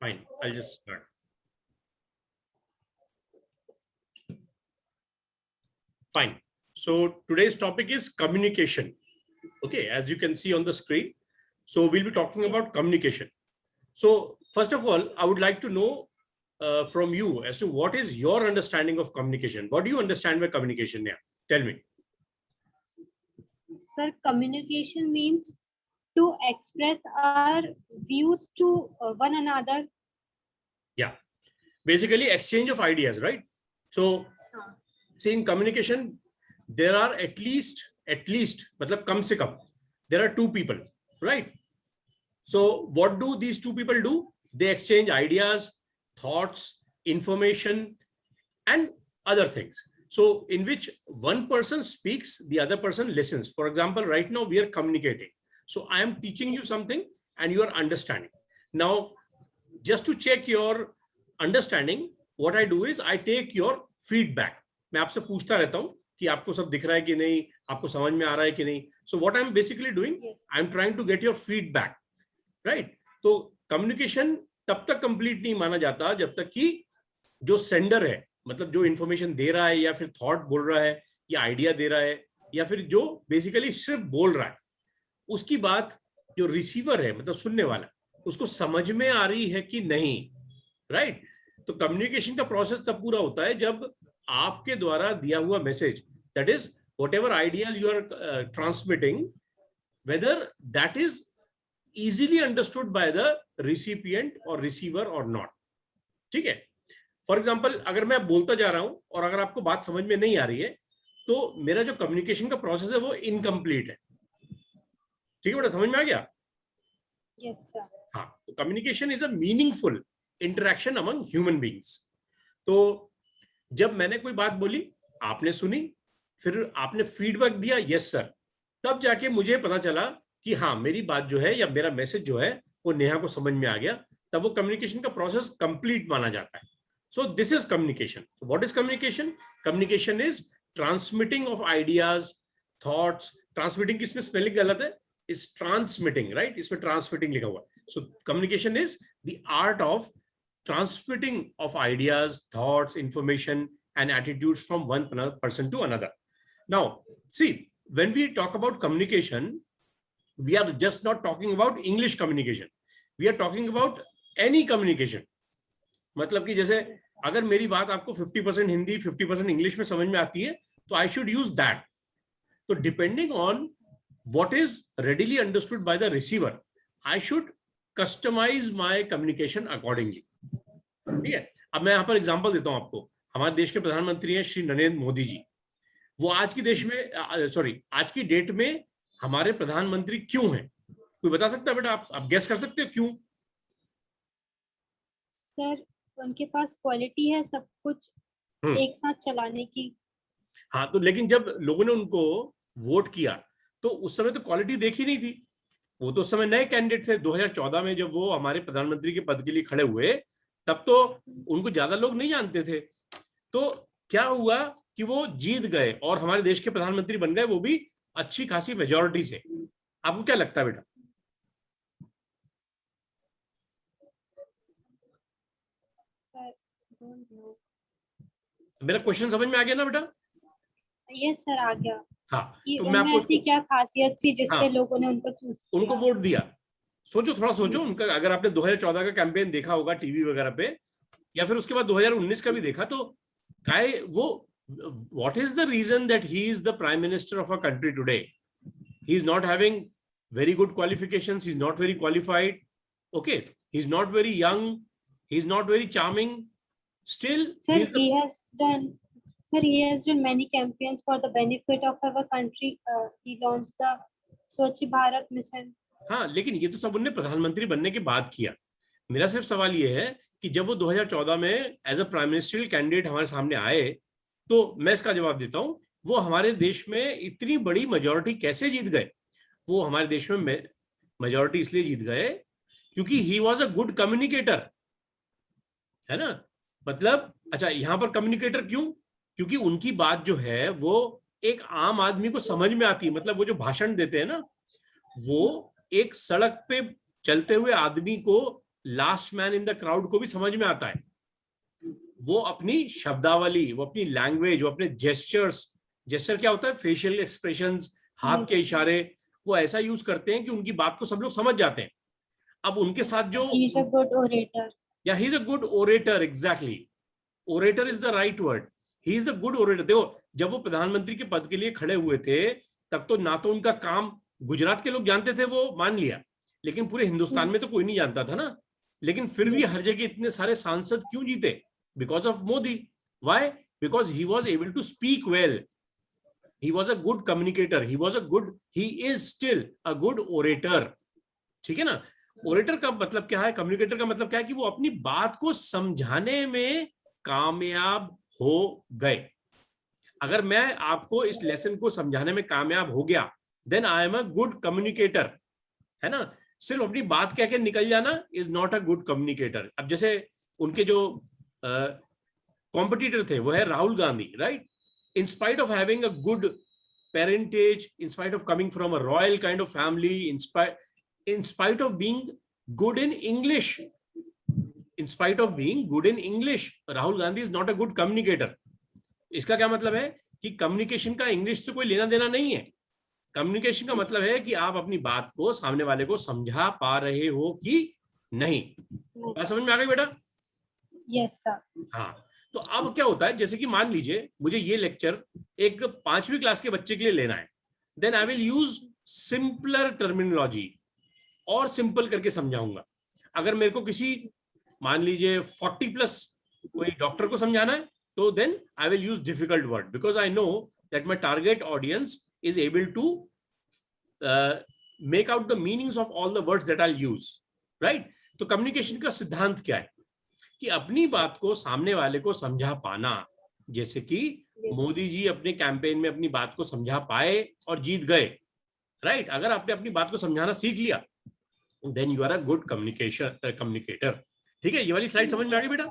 Fine, I'll just start. Fine. So today's topic is communication. Okay, as you can see on the screen. So we'll be talking about communication. So first of all, I would like to know from you as to what is your understanding of communication. What do you understand by communication? Yeah, tell me. Sir, communication means to express our views to one another. Yeah, basically exchange of ideas, right? So see, in communication, there are at least, matlab kam se kam, there are two people, right? So what do these two people do? They exchange ideas, thoughts, information, and other things. So in which one person speaks, the other person listens. For example, right now we are communicating. So I am teaching you something and you are understanding. Now, just to check your understanding, what I do is I take your feedback. मैं आपसे पूछता रहता हूँ कि आपको सब दिख रहा है कि नहीं, आपको समझ में आ रहा है कि नहीं. So what I'm basically doing, I'm trying to get your feedback, right? तो communication तब तक complete नहीं माना जाता जब तक कि जो sender है, मतलब जो information दे रहा है या फिर thought बोल रहा है या idea दे रहा है या फिर जो basically सिर्फ बोल रहा है, उसकी बात जो receiver है, मतलब सुनने वाला, उसको समझ में आ रही है कि नहीं, राइट? तो कम्युनिकेशन का प्रोसेस तब पूरा होता है जब आपके द्वारा दिया हुआ message, that is whatever ideas you are transmitting, whether that is easily understood by the recipient और रिसीवर और नॉट. ठीक है? फॉर एग्जांपल, अगर मैं बोलता जा रहा हूं और अगर आपको बात समझ में नहीं आ रही है तो मेरा जो कम्युनिकेशन का प्रोसेस है वो इनकम्प्लीट है. ठीक है बेटा, समझ में आ गया? Yes, sir. हाँ, तो communication is a meaningful interaction among human beings. तो जब मैंने कोई बात बोली, आपने सुनी, फिर आपने फीडबैक दिया, यस सर, तब जाके मुझे पता चला कि हाँ, मेरी बात जो है या मेरा मैसेज जो है वो नेहा को समझ में आ गया, तब वो कम्युनिकेशन का प्रोसेस कंप्लीट माना जाता है. सो this is communication. What is communication? Communication is transmitting of ideas, thoughts. Transmitting की इसमें स्पेलिंग गलत है, इज ट्रांसमिटिंग, राइट? इसमें ट्रांसमिटिंग लिखा हुआ है. So communication is the art of transmitting of ideas, thoughts, information, and attitudes from one person to another. Now, see, when we talk about communication, we are just not talking about English communication. We are talking about any communication. मतलब कि जैसे अगर मेरी बात आपको 50% Hindi 50% English में समझ में आती है तो I should use that. So depending on what is readily understood by the receiver, I should customize my communication accordingly. ठीक है? अब मैं यहाँ पर एग्जांपल देता हूँ आपको. हमारे देश के प्रधानमंत्री हैं श्री नरेंद्र मोदी जी. वो आज की देश में आज की डेट में हमारे प्रधानमंत्री क्यों हैं? कोई बता सकता है बेटा? आप गेस कर सकते हो क्यों? सर, उनके पास क्वालिटी है सब कुछ एक साथ चलाने की. हाँ, तो लेकिन जब लोगों ने उनको वोट किया तो उस समय तो क्वालिटी देखी नहीं थी. वो तो उस समय नए कैंडिडेट थे. 2014 में जब वो हमारे प्रधानमंत्री के पद के लिए खड़े हुए तब तो उनको ज्यादा लोग नहीं जानते थे. तो क्या हुआ कि वो जीत गए और हमारे देश के प्रधानमंत्री बन गए, वो भी अच्छी खासी मेजॉरिटी से. आपको क्या लगता है बेटा? मेरा क्वेश्चन समझ में आ गया ना बेटा? यस सर, आ गया. हाँ, तो मैं आपको ऐसी क्या खासियत थी जिससे लोगों ने उनको चूज किया, उनको वोट दिया? सोचो, थोड़ा सोचो. उनका अगर आपने 2014 का कैंपेन देखा होगा टीवी वगैरह पे या फिर उसके बाद 2019 का भी देखा, तो काय वो what is the reason that he is the prime minister of a country today? He is not having very good qualifications, he's not very qualified, okay, he's not very young, he's not very charming, still sir, he has done many campaigns for the benefit of our country. He launched the Swachh Bharat mission. हाँ, लेकिन ये तो सब उन्होंने प्रधानमंत्री बनने के बाद किया. मेरा सिर्फ सवाल ये है कि जब वो 2014 में as a prime ministerial candidate हमारे सामने आए तो मैं इसका जवाब देता हूँ, वो हमारे देश में इतनी बड़ी मेजॉरिटी कैसे जीत गए? वो हमारे देश में मेजॉरिटी इसलिए जीत गए क्योंकि he was a good communicator, है ना? मतलब अच्छा, यहां पर कम्युनिकेटर क्यों? क्योंकि उनकी बात जो है वो एक आम आदमी को समझ में आती है. मतलब वो जो भाषण देते हैं ना, वो एक सड़क पे चलते हुए आदमी को last man in the crowd को भी समझ में आता है। वो अपनी शब्दावली, वो अपनी लैंग्वेज, वो अपने जेस्चर्स, जेस्चर क्या होता है, फेशियल एक्सप्रेशंस, हाथ के इशारे, वो ऐसा यूज करते हैं कि उनकी बात को सब लोग समझ जाते हैं। अब उनके साथ जो He is a good orator. या he is a good orator, exactly, orator is the right word, he is a good orator. देखो जब वो प्रधानमंत्री के पद के लिए खड़े हुए थे तब तो ना तो उनका काम गुजरात के लोग जानते थे, वो मान लिया, लेकिन पूरे हिंदुस्तान में तो कोई नहीं जानता था ना। लेकिन फिर भी हर जगह इतने सारे सांसद क्यों जीते? Because of Modi. Why? Because he was able to speak well, he was a good communicator, he is still a good orator। ठीक है ना? ओरेटर का मतलब क्या है, कम्युनिकेटर का मतलब क्या है कि वो अपनी बात को समझाने में कामयाब हो गए। अगर मैं आपको इस लेसन को समझाने में कामयाब हो गया, then I am a good communicator, है ना? सिर्फ अपनी बात कह के निकल जाना is not a good communicator. अब जैसे उनके जो कॉम्पिटिटर थे वो है Rahul Gandhi, right? in spite of having a good parentage, in spite of coming from a royal kind of family, in spite of being good in English, Rahul Gandhi is not a good communicator। इसका क्या मतलब है कि communication का English से कोई लेना देना नहीं है। कम्युनिकेशन का मतलब है कि आप अपनी बात को सामने वाले को समझा पा रहे हो कि नहीं। बात समझ में आ गई बेटा? Yes sir. हाँ, तो अब क्या होता है, जैसे कि मान लीजिए मुझे ये लेक्चर एक 5वीं क्लास के बच्चे के लिए लेना है, then I will use simpler terminology और सिंपल करके समझाऊंगा। अगर मेरे को किसी मान लीजिए 40+ कोई डॉक्टर को समझाना है तो then I will use difficult word, because I know that my target audience is able to make out the meanings of all the words that I use, right? तो कम्युनिकेशन का सिद्धांत क्या है कि अपनी बात को सामने वाले को समझा पाना। जैसे कि मोदी जी अपने कैंपेन में अपनी बात को समझा पाए और जीत गए, राइट? अगर आपने अपनी बात को समझाना सीख लिया then you are a good communicator. ठीक है, ये वाली स्लाइड समझ में आ गई बेटा?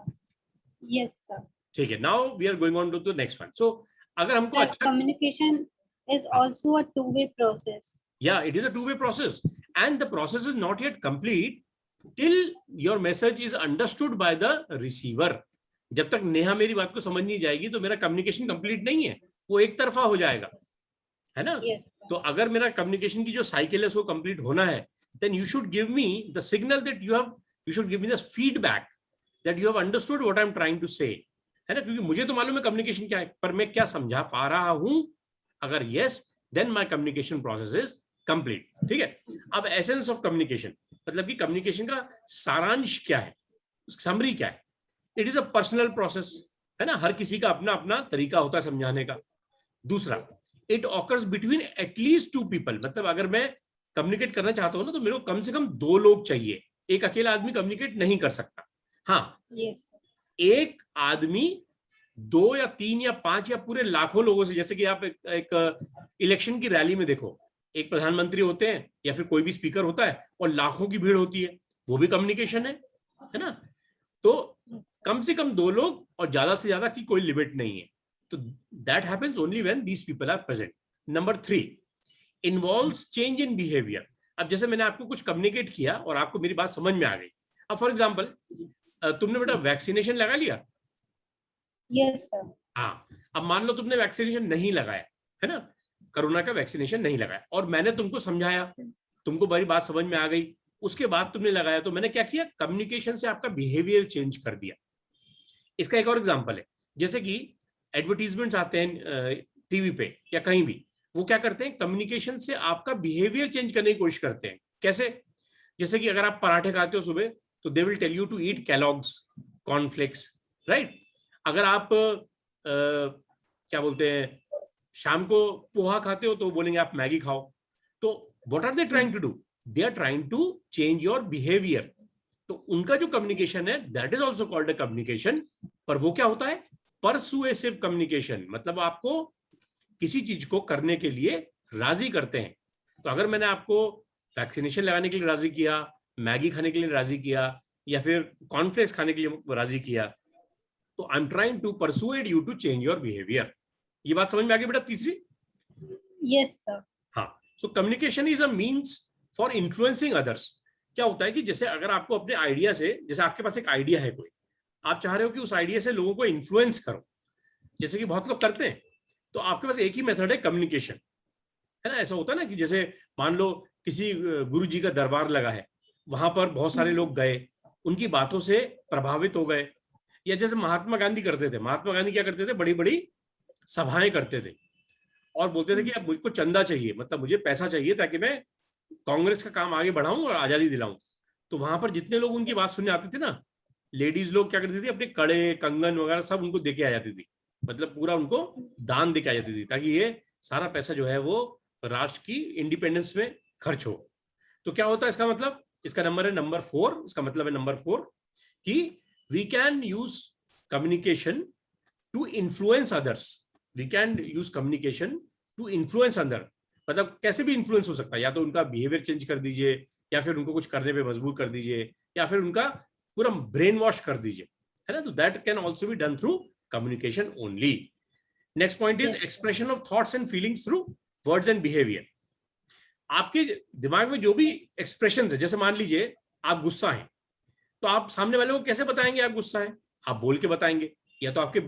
Yes sir. ठीक है, now we are going on to the next one. So अगर हमको Sir, अच्छा, communication is also a two-way process. yeah, it is a two-way process and the process is not yet complete till your message is understood by the receiver। जब तक नेहा मेरी बात को समझ नहीं जाएगी तो मेरा कम्युनिकेशन कंप्लीट नहीं है, वो एक तरफा हो जाएगा, है ना? Yes sir. तो अगर मेरा कम्युनिकेशन की जो साइकिल है उसको कंप्लीट होना है, then you should give me the signal that you should give me the feedback that you have understood what I'm trying to say, है ना? क्योंकि मुझे तो मालूम है कम्युनिकेशन क्या है, पर मैं क्या समझा पा रहा हूं। अगर yes, then my communication process is complete। ठीक है, अब एसेंस ऑफ कम्युनिकेशन मतलब कि कम्युनिकेशन का सारांश क्या है, समरी क्या है? It is a personal process, है ना? हर किसी का अपना अपना तरीका होता है समझाने का। दूसरा, it occurs between at least 2 people। मतलब अगर मैं कम्युनिकेट करना चाहता हूं ना तो मेरे को कम से कम 2 लोग चाहिए, एक अकेला आदमी कम्युनिकेट नहीं कर सकता। हाँ, Yes sir. एक आदमी 2 या 3 या 5 या पूरे लाखों लोगों से, जैसे कि आप एक इलेक्शन की रैली में देखो, एक प्रधानमंत्री होते हैं या फिर कोई भी स्पीकर होता है और लाखों की भीड़ होती है, वो भी कम्युनिकेशन है ना? तो कम से कम 2 लोग और ज्यादा से ज्यादा की कोई लिमिट नहीं है। तो that happens only when these people are present. Number 3, involves change in behaviour. अब जैसे मैंने आपको कुछ कम्युनिकेट किया और आपको मेरी बात समझ में आ गई। अब फॉर एग्जांपल तुमने बेटा वैक्सीनेशन लगा लिया? Yes sir. हाँ, अब मान लो तुमने वैक्सीनेशन नहीं लगाया, है ना? कोरोना का वैक्सीनेशन नहीं लगाया और मैंने तुमको समझाया, तुमको बड़ी बात समझ में आ गई, उसके बाद तुमने लगाया, तो मैंने क्या किया? कम्युनिकेशन से आपका बिहेवियर चेंज कर दिया। इसका एक और एग्जांपल है, जैसे कि एडवर्टीजमेंट्स आते हैं टीवी पे या कहीं भी, वो क्या करते हैं? कम्युनिकेशन से आपका बिहेवियर चेंज करने की कोशिश करते हैं। कैसे? जैसे कि अगर आप पराठे खाते हो सुबह तो they will tell you to eat Kellogg's, cornflakes, right? अगर आप क्या बोलते हैं, शाम को पोहा खाते हो तो बोलेंगे आप मैगी खाओ। तो what are they trying to do? They are trying to change your behaviour. तो उनका जो कम्युनिकेशन है that is also called a communication, पर वो क्या होता है? Persuasive communication. मतलब आपको किसी चीज को करने के लिए राजी करते हैं। तो अगर मैंने आपको वैक्सीनेशन लगाने के लिए राजी किया, मैगी खाने के लिए राजी किया या फिर कॉर्नफ्लेक्स खाने के लिए राजी किया, तो I am trying to persuade you to change your behaviour. ये बात समझ में आ गई बेटा? तीसरी, Yes sir. हाँ, so communication is a means for influencing others. क्या होता है कि जैसे अगर आपको अपने आइडिया से, जैसे आपके पास एक आइडिया है कोई, आप चाह रहे हो कि उस आइडिया से लोगों को इन्फ्लुएंस करो, जैसे कि बहुत लोग करते हैं, तो आपके पास एक ही मेथड है, कम्युनिकेशन, है ना। ऐसा होता है ना कि जैसे मान लो किसी गुरु जी का दरबार लगा है, वहां पर बहुत सारे लोग गए, उनकी बातों से प्रभावित हो गए, या जैसे महात्मा गांधी करते थे, महात्मा गांधी क्या करते थे, बड़ी बड़ी सभाएं करते थे और बोलते थे कि अब मुझको चंदा चाहिए, मतलब मुझे पैसा चाहिए ताकि मैं कांग्रेस का काम आगे बढ़ाऊं और आजादी दिलाऊं। तो वहां पर जितने लोग उनकी बात सुनने आते थे ना, लेडीज लोग क्या करती थी, अपने कड़े कंगन वगैरह सब उनको देके आ जाती थी, मतलब पूरा उनको दान देके आ जाती थी, ताकि ये सारा पैसा जो है वो राष्ट्र की इंडिपेंडेंस में खर्च हो। तो क्या होता है इसका मतलब, इसका नंबर है नंबर 4, इसका मतलब है नंबर 4 कि we can use communication to influence others, we can use communication to influence other. मतलब कैसे भी इन्फ्लुएंस हो सकता है, या तो उनका बिहेवियर चेंज कर दीजिए, या फिर उनको कुछ करने पे मजबूर कर दीजिए, या फिर उनका पूरा ब्रेन वॉश कर दीजिए, है ना। तो that can also be done through communication only. Next point is expression of thoughts and feelings through words and behaviour. आपके दिमाग में जो भी एक्सप्रेशन है, जैसे मान लीजिए आप गुस्सा हैं, तो आप सामने वाले को कैसे बताएंगे आप गुस्सा है, आप बोल के बताएंगे, या तो आपके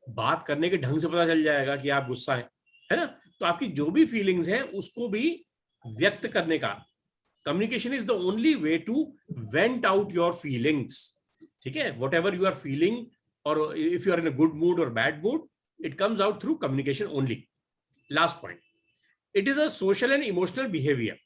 बात करने के ढंग से पता चल जाएगा कि आप गुस्सा है ना। तो आपकी जो भी फीलिंग्स हैं उसको भी व्यक्त करने का, communication is the only way to vent out your feelings, ठीक है। Whatever you are feeling, और if you are in a good mood और bad mood, it comes out through communication only. Last point, it is a social and emotional behaviour.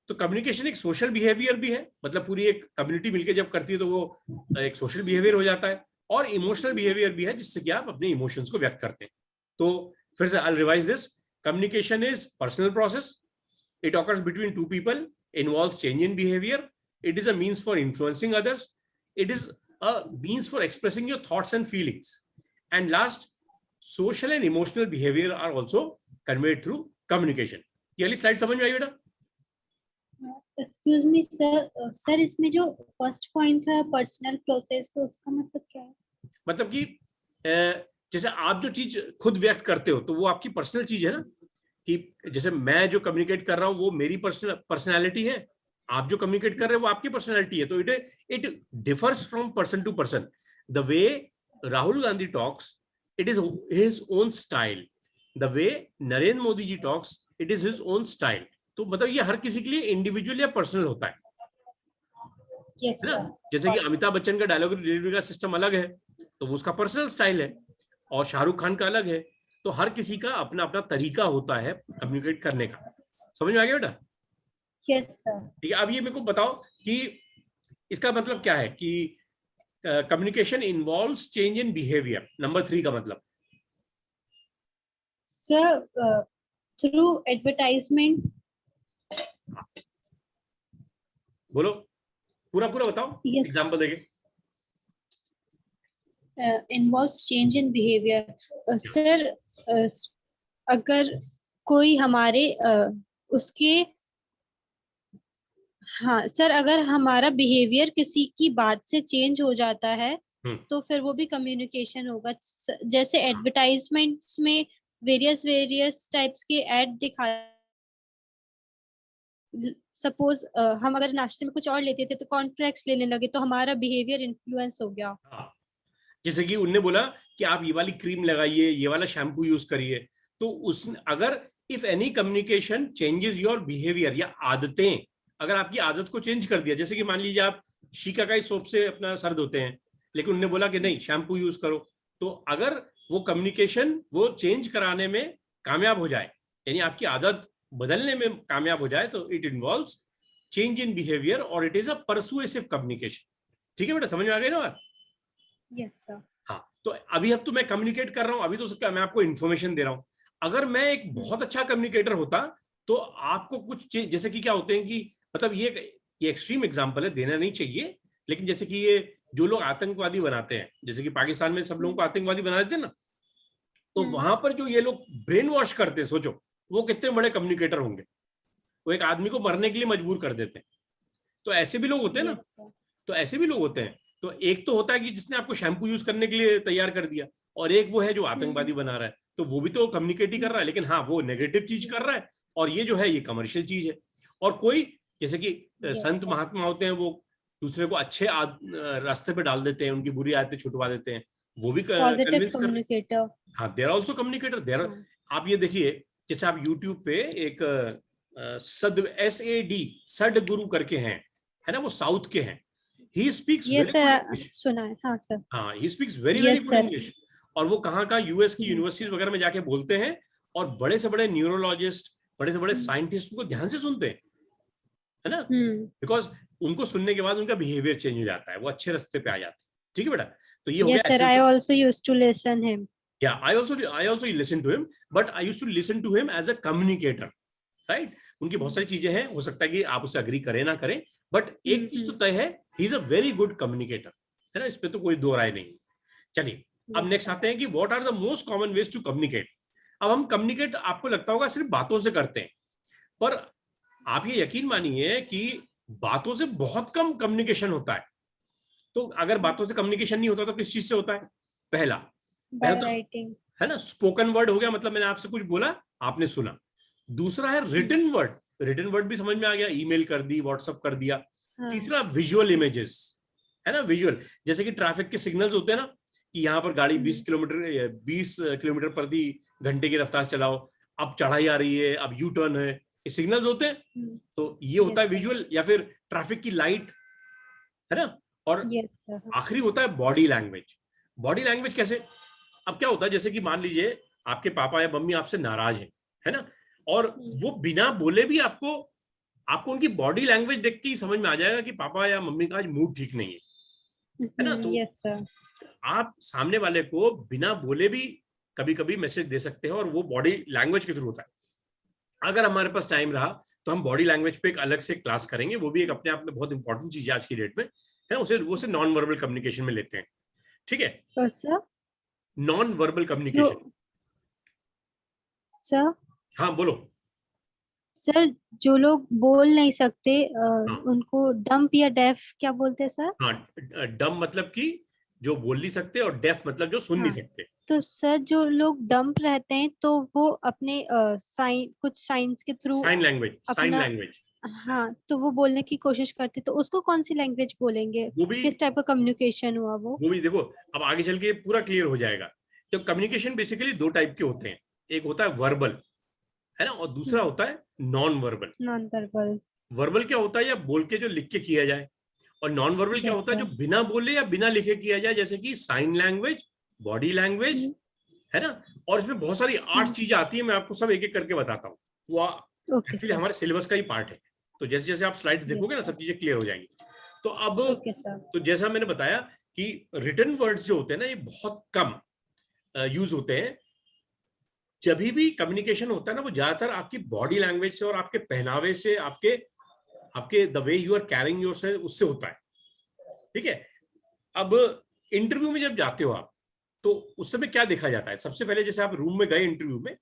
तो communication एक social behaviour भी है, मतलब पूरी एक community मिलकर जब करती है तो वो एक सोशल बिहेवियर हो जाता है, और इमोशनल बिहेवियर भी है जिससे कि आप अपने इमोशंस को व्यक्त करते हैं। तो फिर से I revise this, communication is personal process, it occurs between two people, involves change in behaviour, it is a means for influencing others, it is a means for expressing your thoughts and feelings, and last, social and emotional behaviour are also conveyed through communication. ये वाली slide समझ में आई बेटा? Excuse me sir, sir इसमें जो first point है personal process, तो उसका मतलब क्या है? मतलब कि जैसे आप जो चीज खुद व्यक्त करते हो तो वो आपकी पर्सनल चीज है ना, कि जैसे मैं जो कम्युनिकेट कर रहा हूँ वो मेरी पर्सनैलिटी है, आप जो कम्युनिकेट कर रहे हो वो आपकी पर्सनैलिटी है। तो it differs from person to person. The way Rahul Gandhi talks, it is his own style, the way Narendra Modi ji talks, it is his own style. तो मतलब ये हर किसी के लिए इंडिविजुअल या पर्सनल होता है, yes, है ना। जैसे कि अमिताभ बच्चन का डायलॉग डिलीवरी का सिस्टम अलग है, तो वो उसका पर्सनल स्टाइल है, और शाहरुख खान का अलग है। तो हर किसी का अपना अपना तरीका होता है कम्युनिकेट करने का। समझ में आ गया बेटा? yes, sir. ठीक है, अब ये मेरे को बताओ कि इसका मतलब क्या है कि communication involves change in behaviour, number 3 का मतलब। Sir, through advertisement. बोलो, पूरा पूरा बताओ, Yes. एग्जांपल देके। Involves change in behavior. Sir, अगर कोई हमारे उसके, हाँ सर, अगर हमारा बिहेवियर किसी की बात से चेंज हो जाता है तो फिर वो भी कम्युनिकेशन होगा। जैसे एडवर्टाइजमेंट्स में वेरियस टाइप्स के ऐड दिखा, सपोज हम अगर नाश्ते में कुछ और लेते थे तो कॉर्नफ्लेक्स लेने लगे, तो हमारा बिहेवियर इन्फ्लुएंस हो गया। हाँ, जैसे कि उनने बोला कि आप ये वाली क्रीम लगाइए, ये वाला शैम्पू यूज करिए, तो उस अगर if any communication changes your behaviour या आदतें, अगर आपकी आदत को चेंज कर दिया, जैसे कि मान लीजिए आप शिकाकाई सोप से अपना सर धोते हैं, लेकिन उन्होंने बोला कि नहीं शैम्पू यूज करो, तो अगर वो कम्युनिकेशन वो चेंज कराने में कामयाब हो जाए, यानी आपकी आदत बदलने में कामयाब हो जाए, तो it involves change in behaviour और it is a persuasive communication. ठीक है बेटा, समझ में आ गई ना बात? Yes sir. हाँ, तो अभी अब तो मैं कम्युनिकेट कर रहा हूं, अभी तो सबका मैं आपको इन्फॉर्मेशन दे रहा हूं। अगर मैं एक बहुत अच्छा कम्युनिकेटर होता तो आपको कुछ जैसे कि क्या होते हैं कि मतलब ये एक्सट्रीम एग्जांपल है, देना नहीं चाहिए, लेकिन जैसे कि ये जो लोग आतंकवादी बनाते हैं, जैसे कि पाकिस्तान में सब लोगों को आतंकवादी बना देते हैं ना, तो वहां पर जो ये लोग ब्रेन वॉश करते हैं, सोचो वो कितने बड़े कम्युनिकेटर होंगे, वो एक आदमी को मरने के लिए मजबूर कर देते हैं। तो ऐसे भी लोग होते हैं ना, तो ऐसे भी लोग होते हैं। तो एक तो होता है कि जिसने आपको शैम्पू यूज करने के लिए तैयार कर दिया, और एक वो है जो आतंकवादी बना रहा है, तो वो भी तो कम्युनिकेट ही कर रहा है, लेकिन हाँ वो नेगेटिव चीज कर रहा है, और ये जो है ये कमर्शियल चीज है। और कोई जैसे कि Yes, संत sir. महात्मा होते हैं, वो दूसरे को अच्छे रास्ते पे डाल देते हैं, उनकी बुरी आदतें छुटवा देते हैं, वो भी Positive कन्विंस कर। communicator. हाँ, देर आर ऑल्सो कम्युनिकेटर देर। हाँ. आप ये देखिए, जैसे आप यूट्यूब पे एक सद SAD सड गुरु करके हैं, है ना, वो साउथ के हैं। He speaks Yes, very good sir. English. सुना है, हाँ सर. हाँ, he speaks very very Yes, good sir. English. और वो कहाँ का, यूएस की Hmm. यूनिवर्सिटीज वगैरह में जाके बोलते हैं, और बड़े से बड़े न्यूरोलॉजिस्ट, बड़े से बड़े Hmm. साइंटिस्ट को ध्यान से सुनते हैं, है ना, Hmm. बिकॉज उनको सुनने के बाद उनका बिहेवियर चेंज हो जाता है, वो अच्छे रास्ते पे आ जाते हैं। ठीक है बेटा, तो ये हो Yes, गया sir. I essence of. also used to listen him. Yeah, I also listen to him, but I used to listen to him as a communicator, right? उनकी बहुत सारी चीजें हैं, हो सकता है कि आप उसे अग्री करें ना करें, बट एक चीज तो तय है, he is a very good communicator, है ना, इस पे तो कोई दो राय नहीं। चलिए, अब नेक्स्ट आते हैं कि what are the most common ways to communicate. अब हम कम्युनिकेट, आपको लगता होगा सिर्फ बातों से करते हैं, पर आप ये यकीन मानिए कि बातों से बहुत कम कम्युनिकेशन होता है। तो अगर बातों से कम्युनिकेशन नहीं होता तो किस चीज से होता है? पहला By तो writing. है ना, स्पोकन वर्ड हो गया, मतलब मैंने आपसे कुछ बोला, आपने सुना। दूसरा है रिटन वर्ड, रिटन वर्ड भी समझ में आ गया, ईमेल कर दी, व्हाट्सएप कर दिया। हाँ. तीसरा विजुअल इमेजेस, है ना, विजुअल, जैसे कि ट्रैफिक के सिग्नल्स होते हैं ना, कि यहाँ पर गाड़ी 20 किलोमीटर प्रति घंटे की रफ्तार से चलाओ, अब चढ़ाई आ रही है, अब यू टर्न है, ये सिग्नल्स होते हैं। तो ये होता है Yes, sir. विजुअल, या फिर ट्रैफिक की लाइट, है ना। और Yes, sir. आखिरी होता है बॉडी लैंग्वेज। बॉडी लैंग्वेज कैसे? अब क्या होता है, जैसे कि मान लीजिए आपके पापा या मम्मी आपसे नाराज हैं, है ना, और वो बिना बोले भी आपको आपको उनकी बॉडी लैंग्वेज देख के ही समझ में आ जाएगा कि पापा या मम्मी का आज मूड ठीक नहीं है ना। तो Yes, sir. आप सामने वाले को बिना बोले भी कभी कभी मैसेज दे सकते हैं, और वो बॉडी लैंग्वेज के थ्रू होता है। अगर हमारे पास टाइम रहा तो हम बॉडी लैंग्वेज पे एक अलग से क्लास करेंगे, वो भी एक अपने आप में बहुत इंपॉर्टेंट चीज है आज की डेट में, है, उसे नॉन वर्बल कम्युनिकेशन में लेते हैं। ठीक है, सर, नॉन वर्बल जो कम्युनिकेशन। सर हाँ बोलो। सर जो लोग बोल नहीं सकते हाँ उनको डम्प या डेफ क्या बोलते हैं सर? हाँ, डम मतलब कि जो बोल नहीं सकते, और डेफ मतलब जो सुन नहीं हाँ, सकते। तो सर जो लोग डम्प रहते हैं तो वो अपने कुछ साइंस के थ्रू साइन लैंग्वेज, साइन अपना, लैंग्वेज। हाँ, तो वो बोलने की कोशिश करते, तो उसको कौन सी लैंग्वेज बोलेंगे? वो भी किस टाइप का कम्युनिकेशन हुआ वो? वो भी देखो, अब आगे चल के पूरा क्लियर हो जाएगा। तो कम्युनिकेशन बेसिकली दो टाइप के होते हैं, एक होता है वर्बल, है ना, और दूसरा होता है non verbal. Non verbal. Verbal क्या होता है, या बोल के जो लिख के किया जाए, और नॉन वर्बल क्या यस होता है, जो सर। बिना बोले या बिना लिखे किया जाए, जैसे कि साइन लैंग्वेज, बॉडी लैंग्वेज, है ना। और इसमें बहुत सारी 8 चीजें आती है, मैं आपको सब एक एक करके बताता हूँ, वो ओके एक्चुअली सर। हमारे सिलेबस का ही पार्ट है। तो जैसे जैसे आप स्लाइड यस देखोगे ना, सर। सब चीजें क्लियर हो जाएंगी। तो अब, ओके सर। तो जैसा मैंने बताया कि रिटन वर्ड्स जो होते हैं ना, ये बहुत कम यूज होते हैं। जब भी कम्युनिकेशन होता है ना, वो ज्यादातर आपकी बॉडी लैंग्वेज से और आपके पहनावे से, आपके आपके the way you are carrying yourself, उससे होता है। ठीक है, अब इंटरव्यू में जब जाते हो आप, तो उस समय क्या देखा जाता है? सबसे पहले जैसे आप रूम में गए इंटरव्यू में,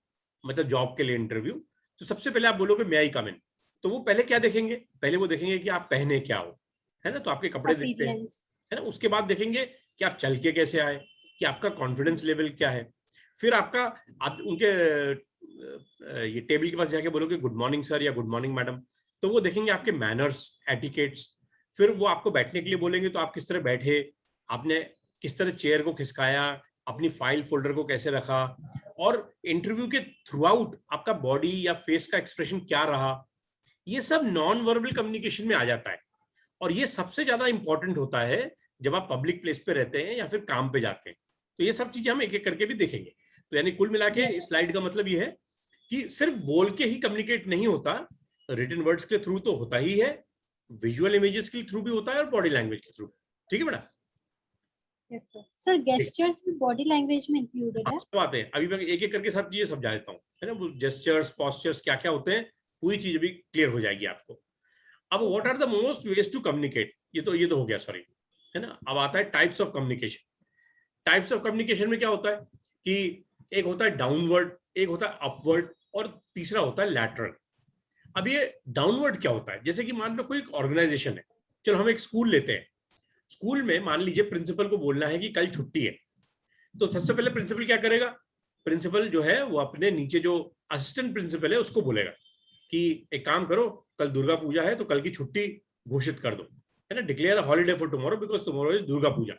मतलब जॉब के लिए इंटरव्यू, तो सबसे पहले आप बोलोगे मे आई कम इन। तो वो पहले क्या देखेंगे? पहले वो देखेंगे कि आप पहने क्या हो, है ना, तो आपके कपड़े देखते हैं, अपीयरेंस। है ना। उसके बाद देखेंगे कि आप चल के कैसे आए, कि आपका कॉन्फिडेंस लेवल क्या है। फिर आपका, आप उनके ये टेबल के पास जाके बोलोगे गुड मॉर्निंग सर या गुड मॉर्निंग मैडम, तो वो देखेंगे आपके मैनर्स, एटिकेट्स। फिर वो आपको बैठने के लिए बोलेंगे, तो आप किस तरह बैठे, आपने किस तरह चेयर को खिसकाया, अपनी फाइल फोल्डर को कैसे रखा, और इंटरव्यू के थ्रू आउट आपका बॉडी या फेस का एक्सप्रेशन क्या रहा, ये सब नॉन वर्बल कम्युनिकेशन में आ जाता है। और ये सबसे ज्यादा इंपॉर्टेंट होता है जब आप पब्लिक प्लेस पे रहते हैं या फिर काम पे जाते हैं। तो ये सब चीजें हम एक एक करके भी देखेंगे। तो यानी कुल मिला के इस स्लाइड का मतलब ये है कि सिर्फ बोल के ही कम्युनिकेट नहीं होता, रिटन वर्ड्स के थ्रू तो होता ही है, विजुअल इमेजेस के थ्रू भी होता है, और बॉडी लैंग्वेज के थ्रू। ठीक है बेटा? Yes sir. सर गेस्चर्स भी बॉडी लैंग्वेज में इंक्लूडेड है? सब आते हैं, अभी मैं एक एक करके सब चीजें समझा देता हूँ, है ना। वो जेस्चर्स, पॉस्चर्स क्या क्या होते हैं, पूरी चीज भी क्लियर हो जाएगी आपको। अब what are the most ways to communicate, ये तो हो गया, सॉरी, है ना। अब आता है types of communication. Types of communication में क्या होता है कि एक होता है डाउनवर्ड, एक होता है अपवर्ड, और तीसरा होता है लैटरल। अब ये डाउनवर्ड क्या होता है? जैसे कि मान लो कोई ऑर्गेनाइजेशन है, चलो हम एक स्कूल लेते हैं। स्कूल में मान लीजिए प्रिंसिपल को बोलना है कि कल छुट्टी है, तो सबसे पहले प्रिंसिपल क्या करेगा? प्रिंसिपल जो है वो अपने नीचे जो असिस्टेंट प्रिंसिपल है उसको बोलेगा कि एक काम करो, कल दुर्गा पूजा है तो कल की छुट्टी घोषित कर दो, है ना, declare a holiday for tomorrow because tomorrow is Durga Puja.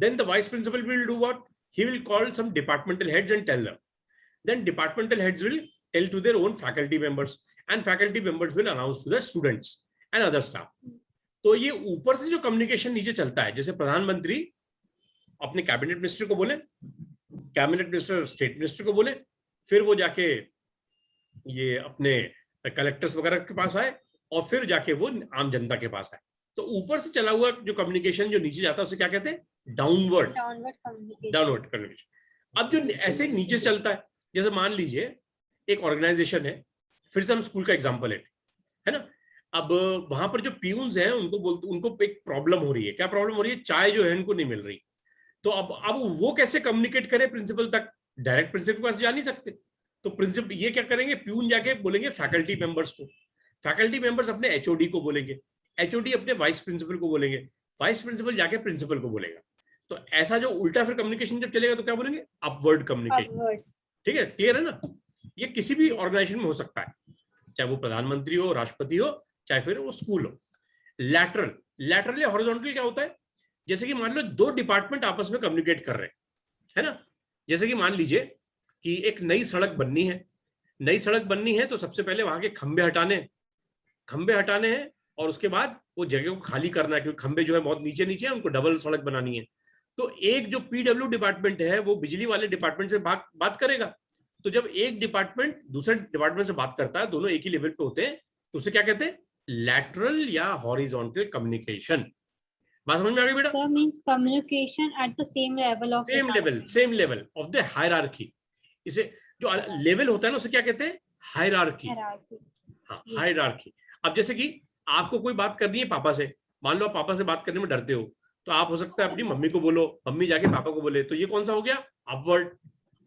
Then the vice principal will do what? He will call some departmental heads and tell them. Then departmental heads will tell to their own faculty members, and faculty members will announce to the students and other staff. तो ये ऊपर से जो communication नीचे चलता है, जैसे प्रधानमंत्री अपने कैबिनेट मिनिस्टर को बोले, कैबिनेट मिनिस्टर स्टेट मिनिस्टर को बोले, फिर वो जाके ये अपने कलेक्टर्स वगैरह के पास आए, और फिर जाके वो आम जनता के पास आए. तो ऊपर से चला हुआ जो कम्युनिकेशन जो नीचे जाता है उसे क्या कहते हैं? Downward communication. अब जो ऐसे नीचे से चलता है, जैसे मान लीजिए एक ऑर्गेनाइजेशन है, फिर से हम स्कूल का एग्जांपल लेते हैं, है ना. अब वहां पर जो पीयून्स हैं उनको एक प्रॉब्लम हो रही है. क्या प्रॉब्लम हो रही है? चाय जो है उनको नहीं मिल रही. तो अब वो कैसे कम्युनिकेट करे प्रिंसिपल तक? डायरेक्ट प्रिंसिपल के पास जा नहीं सकते. तो प्रिंसिपल ये क्या करेंगे? प्यून जाके बोलेंगे फैकल्टी मेंबर्स को, फैकल्टी मेंबर्स अपने एचओडी को बोलेंगे, एचओडी अपने वाइस प्रिंसिपल को बोलेंगे, वाइस प्रिंसिपल जाके प्रिंसिपल को बोलेगा. तो ऐसा जो उल्टा फिर कम्युनिकेशन जब चलेगा तो क्या बोलेंगे? Upward communication. ठीक है, क्लियर है ना. ये किसी भी ऑर्गेनाइजेशन में हो सकता है, चाहे वो प्रधानमंत्री हो, राष्ट्रपति हो, चाहे फिर वो स्कूल हो. लैटरल या हॉरिजॉन्टल क्या होता है? जैसे कि मान लो दो डिपार्टमेंट आपस में कम्युनिकेट कर रहे हैं, है ना. जैसे कि मान लीजिए कि एक नई सड़क बननी है, तो सबसे पहले वहां के खंबे हटाने हैं, और उसके बाद वो जगह को खाली करना है, क्योंकि खंबे जो है बहुत नीचे है, उनको डबल सड़क बनानी है. तो एक जो पीडब्ल्यू डिपार्टमेंट है वो बिजली वाले डिपार्टमेंट से बात करेगा. तो जब एक डिपार्टमेंट दूसरे डिपार्टमेंट से बात करता है, दोनों एक ही लेवल पे होते हैं, तो उसे क्या कहते हैं? लैटरल या हॉरिजॉन्टल कम्युनिकेशन. बात समझ में आ गई बेटा? Sir, means communication at the same level of same level of the hierarchy. इसे जो लेवल होता है ना उसे क्या कहते हैं? हायरार्की. हाँ, हायरार्की. अब जैसे कि आपको कोई बात करनी है पापा से, मान लो आप पापा से बात करने में डरते हो, तो आप हो सकता है अपनी मम्मी को बोलो, मम्मी जाके पापा को बोले, तो ये कौन सा हो गया? अपवर्ड.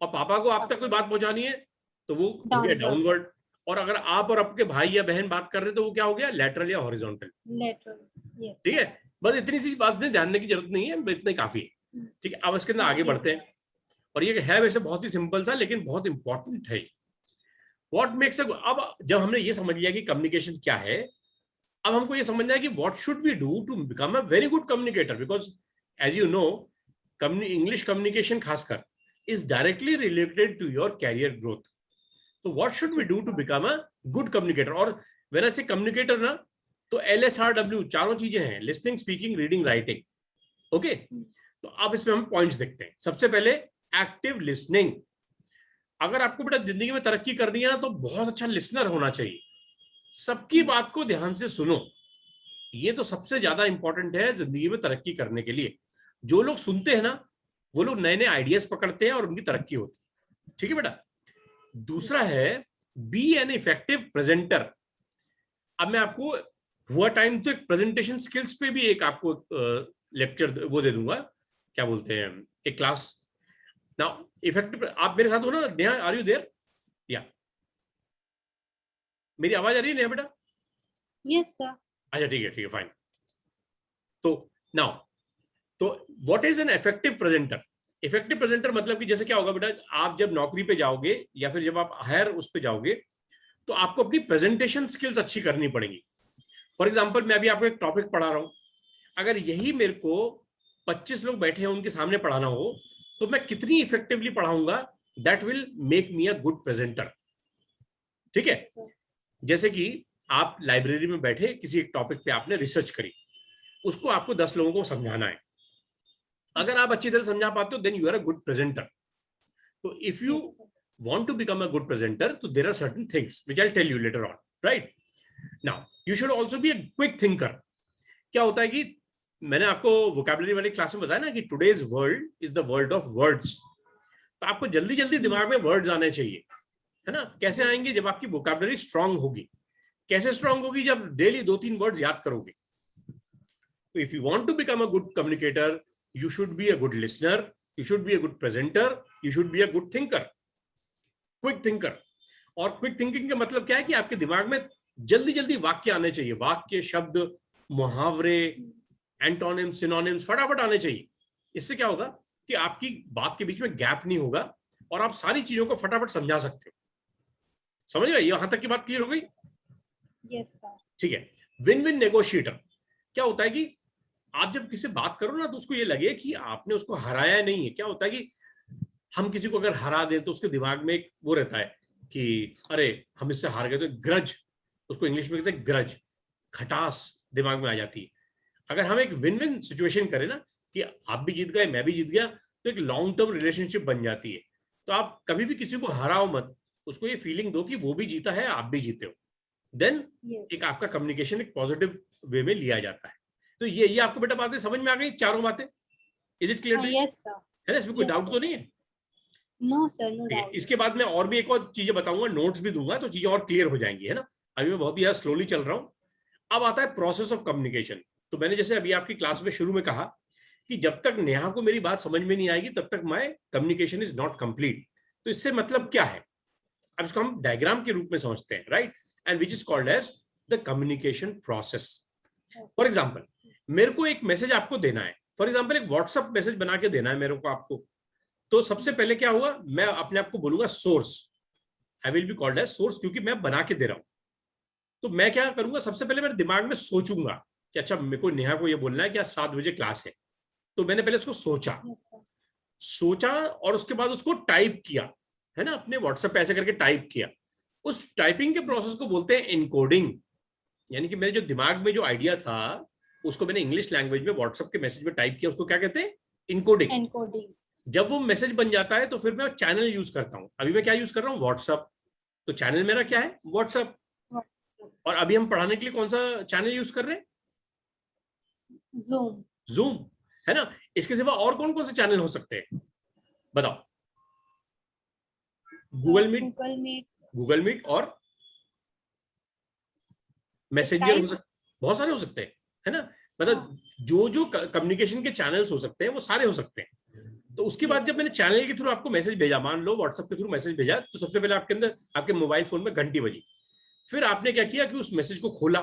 और पापा को आप तक कोई बात पहुंचानी है तो वो हो गया डाउनवर्ड. और अगर आप और आपके भाई या बहन बात कर रहे हैं तो वो क्या हो गया? लैटरल या हॉरिजॉन्टल. ठीक है, बस इतनी सी बात में ध्यान देने की जरूरत नहीं है, इतना ही काफी है. ठीक है, अब इसके अंदर आगे बढ़ते हैं. और ये है वैसे बहुत ही सिंपल सा, लेकिन बहुत इंपॉर्टेंट है. व्हाट मेक्स अब जब हमने ये समझ लिया कि कम्युनिकेशन क्या है, अब हमको ये समझना है कि what should we do to become a very good communicator. Because as you know, English communication खासकर is directly related to your career growth. तो what should we do to become a good communicator? और when I say communicator ना, तो LSRW चारों चीजें हैं: listening, speaking, reading, writing. Okay, तो अब इसमें हम पॉइंट्स देखते हैं. सबसे पहले एक्टिव लिसनिंग. अगर आपको बेटा जिंदगी में तरक्की करनी है ना, तो बहुत अच्छा लिसनर होना चाहिए. सबकी बात को ध्यान से सुनो. ये तो सबसे ज्यादा इंपॉर्टेंट है जिंदगी में तरक्की करने के लिए. जो लोग सुनते हैं ना, वो लोग नए नए आइडियाज पकड़ते हैं और उनकी तरक्की होती है. ठीक है बेटा. दूसरा है बी एन इफेक्टिव प्रेजेंटर. अब मैं आपको हुआ टाइम तो एक प्रेजेंटेशन स्किल्स पे भी एक आपको लेक्चर वो दे दूंगा, क्या बोलते हैं, एक क्लास. नाउ इफेक्टिव, आप मेरे साथ हो ना नेहा? Are you there? या मेरी आवाज आ रही है नेहा बेटा? Yes sir. अच्छा, ठीक है फाइन. तो नाउ, तो what is an effective presenter? Effective presenter मतलब कि जैसे क्या होगा बेटा, आप जब नौकरी पे जाओगे या फिर जब आप हायर उस पे जाओगे, तो आपको अपनी प्रेजेंटेशन स्किल्स अच्छी करनी पड़ेगी. फॉर एग्जाम्पल, मैं अभी आपको एक टॉपिक पढ़ा रहा हूं, अगर यही मेरे को 25 लोग बैठे हैं उनके सामने पढ़ाना हो, तो मैं कितनी इफेक्टिवली पढ़ाऊंगा? That will make me a good presenter. ठीक है. जैसे कि आप लाइब्रेरी में बैठे किसी एक टॉपिक पे आपने रिसर्च करी, उसको आपको 10 लोगों को समझाना है. अगर आप अच्छी तरह समझा पाते हो, then you are a good presenter. तो if you want to become a good presenter, so there are certain things which I'll tell you later on, right? Now you should also be a quick thinker. क्या होता है कि मैंने आपको vocabulary वाली class में बताया ना कि today's world is the world of words. तो आपको जल्दी जल्दी दिमाग में वर्ड्स आने चाहिए, है ना. कैसे आएंगे? जब आपकी वोकैबुलरी स्ट्रांग होगी. कैसे स्ट्रांग होगी? जब डेली 2-3 वर्ड्स याद करोगे. तो if you want to become a good communicator, you should be a good listener, you should be a good presenter, you should be a good thinker. Quick thinker. और quick thinking का मतलब क्या है कि आपके दिमाग में जल्दी जल्दी वाक्य आने चाहिए. वाक्य, शब्द, मुहावरे, एंटोनिम, सिनोनिम्स फटाफट आने चाहिए. इससे क्या होगा कि आपकी बात के बीच में गैप नहीं होगा और आप सारी चीजों को फटाफट समझा सकते हो. समझ गए? यहां तक की बात क्लियर हो गई? Yes sir. ठीक है, विन विन नेगोशिएटर क्या होता है कि आप जब किसी से बात करो ना तो उसको ये लगे कि आपने उसको हराया नहीं है। क्या होता है कि हम किसी को अगर हरा दें तो उसके दिमाग में एक वो रहता है कि अरे हम इससे हार गए, तो ग्रज, उसको इंग्लिश में कहते हैं ग्रज, खटास दिमाग में आ जाती है। अगर हम एक विन विन सिचुएशन करें ना कि आप भी जीत गए मैं भी जीत गया, तो एक लॉन्ग टर्म रिलेशनशिप बन जाती है। तो आप कभी भी किसी को हराओ मत, उसको ये फीलिंग दो कि वो भी जीता है आप भी जीते हो, देन एक आपका कम्युनिकेशन एक पॉजिटिव वे में लिया जाता है। तो ये आपको बेटा बातें समझ में आ गई, चारों बातें? Is it clear? Yes sir. है ना, इसमें कोई डाउट तो नहीं है? नो सर, नो ठीक है, डाउट। इसके बाद मैं और भी एक और चीजें बताऊंगा, नोट्स भी दूंगा, तो चीजें और क्लियर हो जाएंगी, है ना। अभी मैं बहुत ही स्लोली चल रहा हूँ। अब आता है प्रोसेस ऑफ कम्युनिकेशन। तो मैंने जैसे अभी आपकी क्लास में शुरू में कहा कि जब तक नेहा को मेरी बात समझ में नहीं आएगी तब तक my communication is not complete. तो इससे मतलब क्या है, अब इसको हम डायग्राम के रूप में समझते हैं, right, and which is called as the communication process. For example, मेरे को एक मैसेज आपको देना है, फॉर एग्जाम्पल एक व्हाट्सएप मैसेज बना के देना है मेरे को आपको। तो सबसे पहले क्या हुआ, मैं अपने आप को बोलूंगा source, I will be called as source, क्योंकि मैं बना के दे रहा हूं। तो मैं क्या करूंगा, सबसे पहले मेरे दिमाग में सोचूंगा कि अच्छा मेरे को नेहा को ये बोलना है कि आज 7 बजे क्लास है। तो मैंने पहले उसको सोचा और उसके बाद उसको टाइप किया, है ना, अपने व्हाट्सएप पे ऐसे करके टाइप किया। उस टाइपिंग के प्रोसेस को बोलते हैं इनकोडिंग। यानी कि मेरे जो दिमाग में जो आइडिया था उसको मैंने इंग्लिश लैंग्वेज में व्हाट्सएप के मैसेज में टाइप किया, उसको क्या कहते हैं, इनकोडिंग। जब वो मैसेज बन जाता है तो फिर मैं चैनल यूज करता हूं। अभी मैं क्या यूज कर रहा हूँ, व्हाट्सएप। तो चैनल मेरा क्या है, व्हाट्सएप। और अभी हम पढ़ाने के लिए कौन सा चैनल यूज कर रहे हैं, जूम। जूम, है ना। इसके सिवा और कौन कौन से चैनल हो सकते हैं बताओ? गूगल मीट, गूगल मीट और मैसेंजर हो सकते, बहुत सारे हो सकते हैं, है ना। मतलब जो जो कम्युनिकेशन के चैनल्स हो सकते हैं वो सारे हो सकते हैं। तो उसके बाद जब मैंने चैनल के थ्रू आपको मैसेज भेजा, मान लो व्हाट्सएप के थ्रू मैसेज भेजा, तो सबसे पहले आपके अंदर आपके मोबाइल फोन में घंटी बजी। फिर आपने क्या किया कि उस मैसेज को खोला,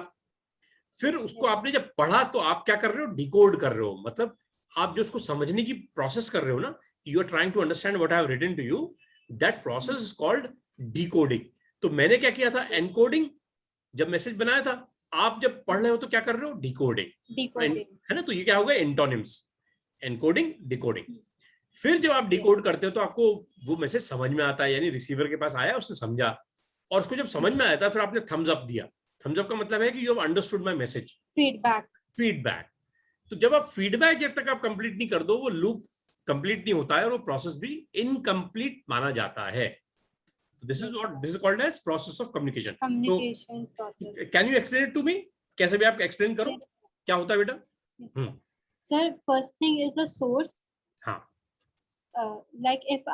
फिर उसको आपने जब पढ़ा तो आप क्या कर रहे हो, डिकोड कर रहे हो। मतलब आप जो उसको समझने की प्रोसेस कर रहे हो ना, you are trying to understand what I have written to you, that process is called decoding. तो मैंने क्या किया था, एनकोडिंग जब मैसेज बनाया था, आप जब पढ़ रहे हो तो क्या कर रहे हो, डिकोडिंग, है ना। तो ये क्या हो गया, एंटोनिम्स, एनकोडिंग, डिकोडिंग। फिर जब आप डिकोड करते हो तो आपको वो मैसेज समझ में आता है, यानी रिसीवर के पास आया, उसने समझा, और उसको जब समझ में आया था फिर आपने थम्स अप दिया। थम्स अप का मतलब है कि you have understood my message, feedback. तो जब आप फीडबैक जब तक आप कंप्लीट नहीं कर दो, वो लूप कंप्लीट नहीं होता है और वो प्रोसेस भी इनकम्प्लीट माना जाता है। This is what this is called as process of communication. तो can you explain it to me? कैसे भी आप एक्सप्लेन करो, क्या होता है बेटा? Sir, first thing is the source. हाँ, like if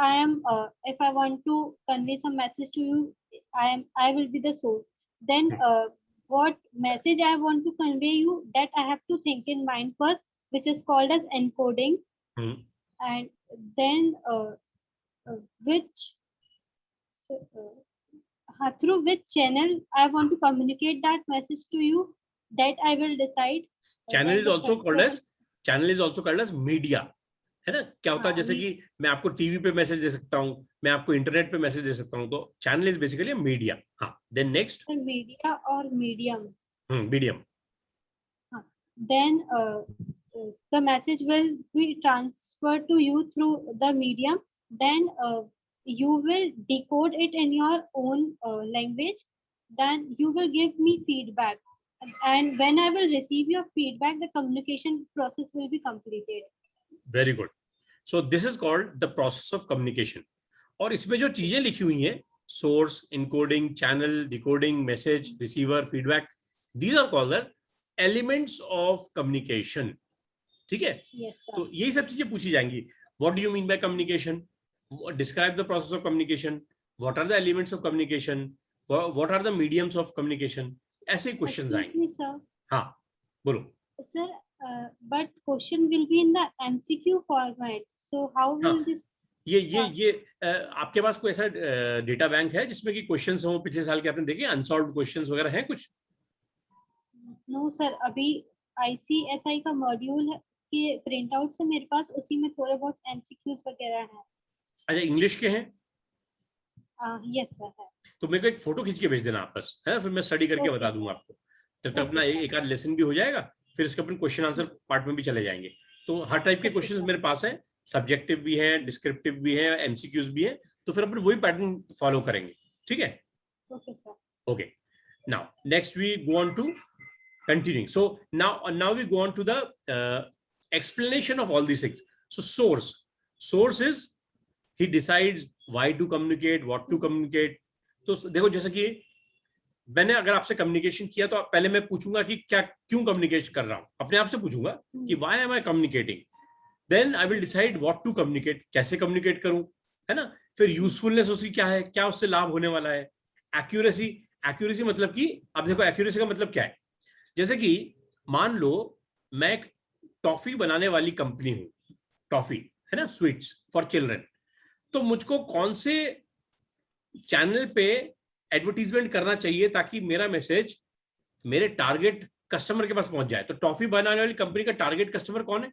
I want to convey some message to you, I will be the source. Then what message I want to convey you, that I have to think in mind first, which is called as encoding. And then which through which channel I want to communicate that message to you, that I will decide. Channel is also called as media, है ना। क्या होता है, जैसे कि मैं आपको TV पे मैसेज दे सकता हूँ, मैं आपको इंटरनेट पे मैसेज दे सकता हूँ, तो चैनल इज बेसिकली मीडिया। हाँ, देन नेक्स्ट, मीडिया और medium. Medium. Then the message will be transferred to you through the medium. Then you will decode it in your own language. Then you will give me feedback, and when I will receive your feedback, the communication process will be completed. Very good. So this is called the process of communication. और इसमें जो चीजें लिखी हुई हैं, source, encoding, channel, decoding, message, receiver, feedback, these are called the elements of communication. ठीक है, तो यही सब चीजें पूछी जाएंगी। What do you mean by communication, describe the process of communication, what are the elements of communication, what are the mediums of communication, ऐसे questions आएंगे। हाँ बोलो sir. But question will be in the MCQ format, so how will this? ये आपके पास कोई ऐसा data bank है जिसमें कि क्वेश्चंस हो पिछले साल के, आपने देखे अनसॉल्व्ड क्वेश्चंस वगैरह हैं कुछ? नो सर, अभी ICSI का मॉड्यूल के प्रिंट आउट से मेरे पास, उसी में थोड़े बहुत MCQs वगैरह हैं। अच्छा, इंग्लिश के हैं? यस सर है। तो मेरे को एक फोटो खींच के भेज देना आप बस, है ना, फिर मैं स्टडी करके ओके बता सर। दूंगा आपको। तब तक अपना एक आध लेसन भी हो जाएगा, फिर इसके अपन क्वेश्चन आंसर पार्ट में भी चले जाएंगे। तो हर टाइप के ओके क्वेश्चंस सर। मेरे पास है, सब्जेक्टिव भी है, डिस्क्रिप्टिव भी है, एमसीक्यूज भी है, तो फिर अपन वही पैटर्न फॉलो करेंगे, ठीक है। Okay sir. Okay. Now, next we go on to continuing. So now we go on to the explanation of all these things. So source is he decides why to communicate, what to communicate. तो देखो जैसे कि मैंने अगर आपसे communication किया तो पहले मैं पूछूंगा कि क्या क्यों कम्युनिकेट कर रहा हूं, अपने आप से पूछूंगा कि why am I communicating. Then I will decide what to communicate, कैसे कम्युनिकेट करूं, है ना। फिर यूजफुलनेस उसकी क्या है, क्या उससे लाभ होने वाला है। एक्यूरेसी मतलब कि अब देखो एक्यूरेसी का मतलब क्या है। जैसे कि मान लो मैं एक टॉफी बनाने वाली कंपनी हूं, टॉफी है ना, स्वीट्स फॉर चिल्ड्रन, तो मुझको कौन से चैनल पे एडवर्टीजमेंट करना चाहिए ताकि मेरा मैसेज मेरे टारगेट कस्टमर के पास पहुंच जाए। तो टॉफी बनाने वाली कंपनी का टारगेट कस्टमर कौन है?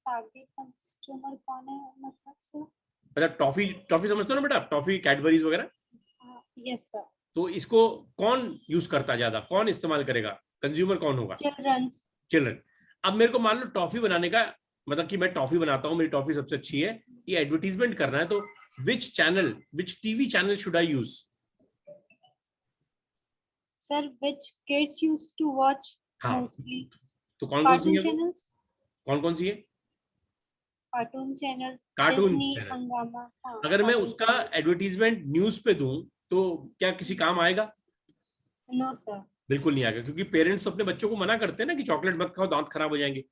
टारगेट कस्टमर कौन है मतलब सर? मतलब टॉफी समझते हो ना बेटा, टॉफी कैडबरीज वगैरह। Yes sir. तो इसको कौन यूज करता है ज्यादा, कौन इस्तेमाल करेगा, कंज्यूमर कौन होगा? चिल्ड्रन। अब मेरे को मान लो टॉफी बनाने का मतलब कि मैं टॉफी बनाता हूँ, मेरी टॉफी सबसे अच्छी है, ये एडवर्टीजमेंट करना है, तो which TV channel should I use? Sir which kids used to watch हाँ, मोस्टली तो कौन कौन सी कार्टून है, चैनल्स। कौन कौन सी है? Cartoon channel, cartoon Disney, channel. हंगामा। हाँ, अगर मैं कार्टून उसका चैनल्स। एडवर्टीजमेंट न्यूज पे दूं तो क्या किसी काम आएगा? No sir. बिल्कुल नहीं आएगा, क्योंकि पेरेंट्स तो अपने बच्चों को मना करते हैं ना कि चॉकलेट मत खाओ, दांत खराब हो जाएंगे,